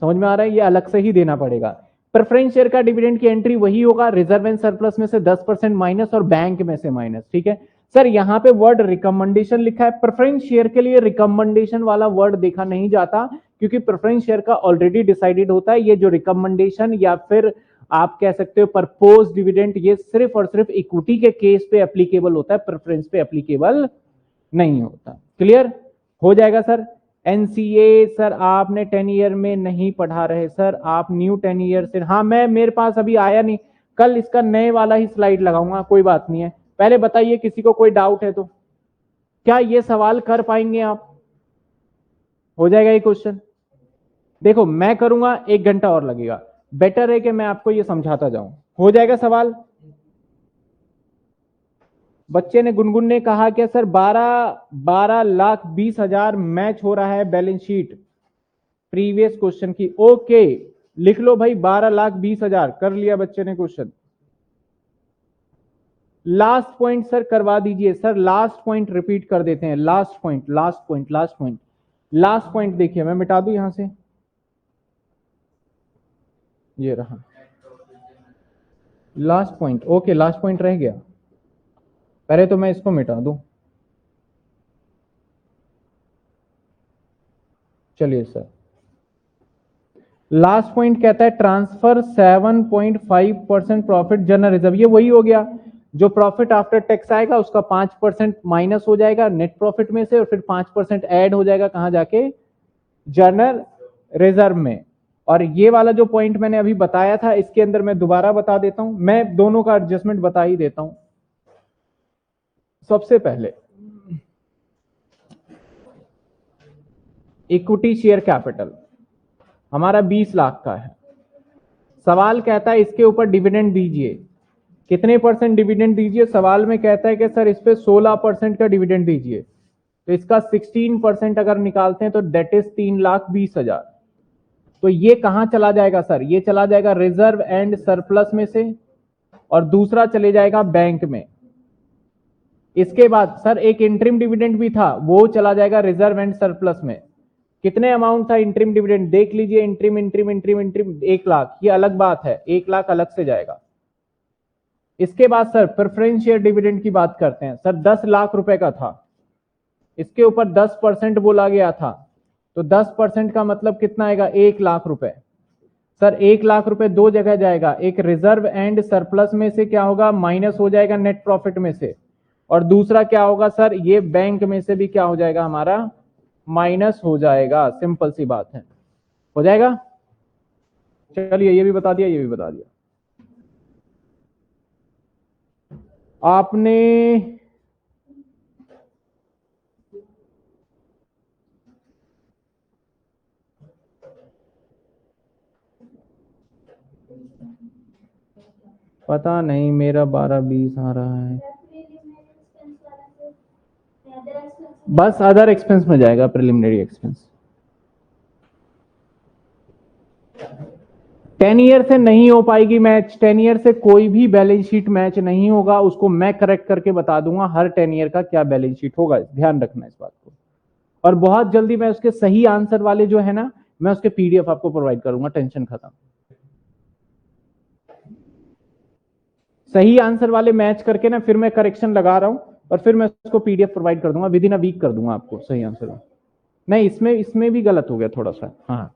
समझ में आ रहा है? ये अलग से ही देना पड़ेगा। प्रेफरेंस शेयर का डिविडेंड की एंट्री वही होगा, रिजर्व एंड सरप्लस में से 10% माइनस और बैंक में से माइनस, ठीक है सर। यहां पे वर्ड रिकमेंडेशन लिखा है, प्रेफरेंस शेयर के लिए रिकमेंडेशन वाला वर्ड देखा नहीं जाता, क्योंकि प्रेफरेंस शेयर का ऑलरेडी डिसाइडेड होता है। ये जो रिकमेंडेशन या फिर आप कह सकते हो प्रपोज डिविडेंड, ये सिर्फ और सिर्फ इक्विटी के केस पे एप्लीकेबल होता है, प्रेफरेंस पे एप्लीकेबल नहीं होता। क्लियर हो जाएगा सर। एनसीए सर आपने 10 ईयर में नहीं पढ़ा रहे सर, आप न्यू 10 ईयर से। हाँ, मैं मेरे पास अभी आया नहीं, कल इसका नए वाला ही स्लाइड लगाऊंगा, कोई बात नहीं है। पहले बताइए किसी को कोई डाउट है तो, क्या ये सवाल कर पाएंगे आप? हो जाएगा ये क्वेश्चन? देखो मैं करूंगा 1 घंटा और लगेगा, बेटर है कि मैं आपको ये समझाता जाऊं। हो जाएगा सवाल? बच्चे ने, गुनगुन ने कहा कि सर 12,20,000 मैच हो रहा है बैलेंस शीट प्रीवियस क्वेश्चन की। ओके लिख लो भाई, 12,20,000 कर लिया बच्चे ने क्वेश्चन। लास्ट पॉइंट सर करवा दीजिए सर, लास्ट पॉइंट रिपीट कर देते हैं। Last point, last point, last point, last point देखिए, मैं मिटा दूं यहां से, ये रहा last point. Okay last point रह गया, पहले तो मैं इसको मिटा दूं। चलिए सर, लास्ट पॉइंट कहता है ट्रांसफर 7.5% प्रॉफिट जनरल रिजर्व। ये वही हो गया, जो प्रॉफिट आफ्टर टैक्स आएगा उसका 5% माइनस हो जाएगा नेट प्रॉफिट में से, और फिर 5% ऐड हो जाएगा कहां जाके, जनरल रिजर्व में। और ये वाला जो पॉइंट मैंने अभी बताया था, इसके अंदर मैं दोबारा बता देता हूं, मैं दोनों का एडजस्टमेंट बता ही देता हूं। सबसे पहले इक्विटी शेयर कैपिटल हमारा 20 लाख का है। सवाल कहता है इसके ऊपर डिविडेंड दीजिए, कितने परसेंट डिविडेंड दीजिए। सवाल में कहता है कि सर इस पे 16% का डिविडेंड दीजिए, तो इसका 16% अगर निकालते हैं तो दैट इज 3,20,000। तो ये कहां चला जाएगा सर, ये चला जाएगा रिजर्व एंड सरप्लस में से, और दूसरा चले जाएगा बैंक में। इसके बाद सर एक इंटरिम डिविडेंड भी था, वो चला जाएगा रिजर्व एंड सरप्लस में। कितने अमाउंट था इंटरिम डिविडेंड देख लीजिए, इंटरिम 1 लाख, ये अलग बात है, 1 लाख अलग से जाएगा। इसके बाद सर प्रेफरेंस शेयर डिविडेंड की बात करते हैं। सर 10 लाख रुपए का था, इसके ऊपर 10% बोला गया था, तो 10% का मतलब कितना आएगा, 1 लाख रुपए। सर 1 लाख रुपए दो जगह जाएगा, एक रिजर्व एंड सरप्लस में से क्या होगा, माइनस हो जाएगा नेट प्रॉफिट में से, और दूसरा क्या होगा सर, ये बैंक में से भी क्या हो जाएगा हमारा, माइनस हो जाएगा। सिंपल सी बात है, हो जाएगा। चलिए ये भी बता दिया, ये भी बता दिया आपने। पता नहीं मेरा 12-20 आ रहा है, बस अदर एक्सपेंस में जाएगा, प्रिलिमिनरी एक्सपेंस। 10 ईयर से नहीं हो पाएगी मैच, 10 ईयर से कोई भी बैलेंस शीट मैच नहीं होगा, उसको मैं करेक्ट करके बता दूंगा हर 10 ईयर का क्या बैलेंस शीट होगा, ध्यान रखना इस बात को। और बहुत जल्दी मैं उसके सही आंसर वाले जो है ना, मैं उसके पीडीएफ आपको प्रोवाइड करूंगा, टेंशन खत्म। सही आंसर वाले मैच करके ना फिर मैं करेक्शन लगा रहा हूं, और फिर मैं उसको पीडीएफ प्रोवाइड कर दूंगा, विद इन अ वीक कर दूंगा आपको सही आंसर। नहीं इसमें भी गलत हो गया थोड़ा सा, हाँ।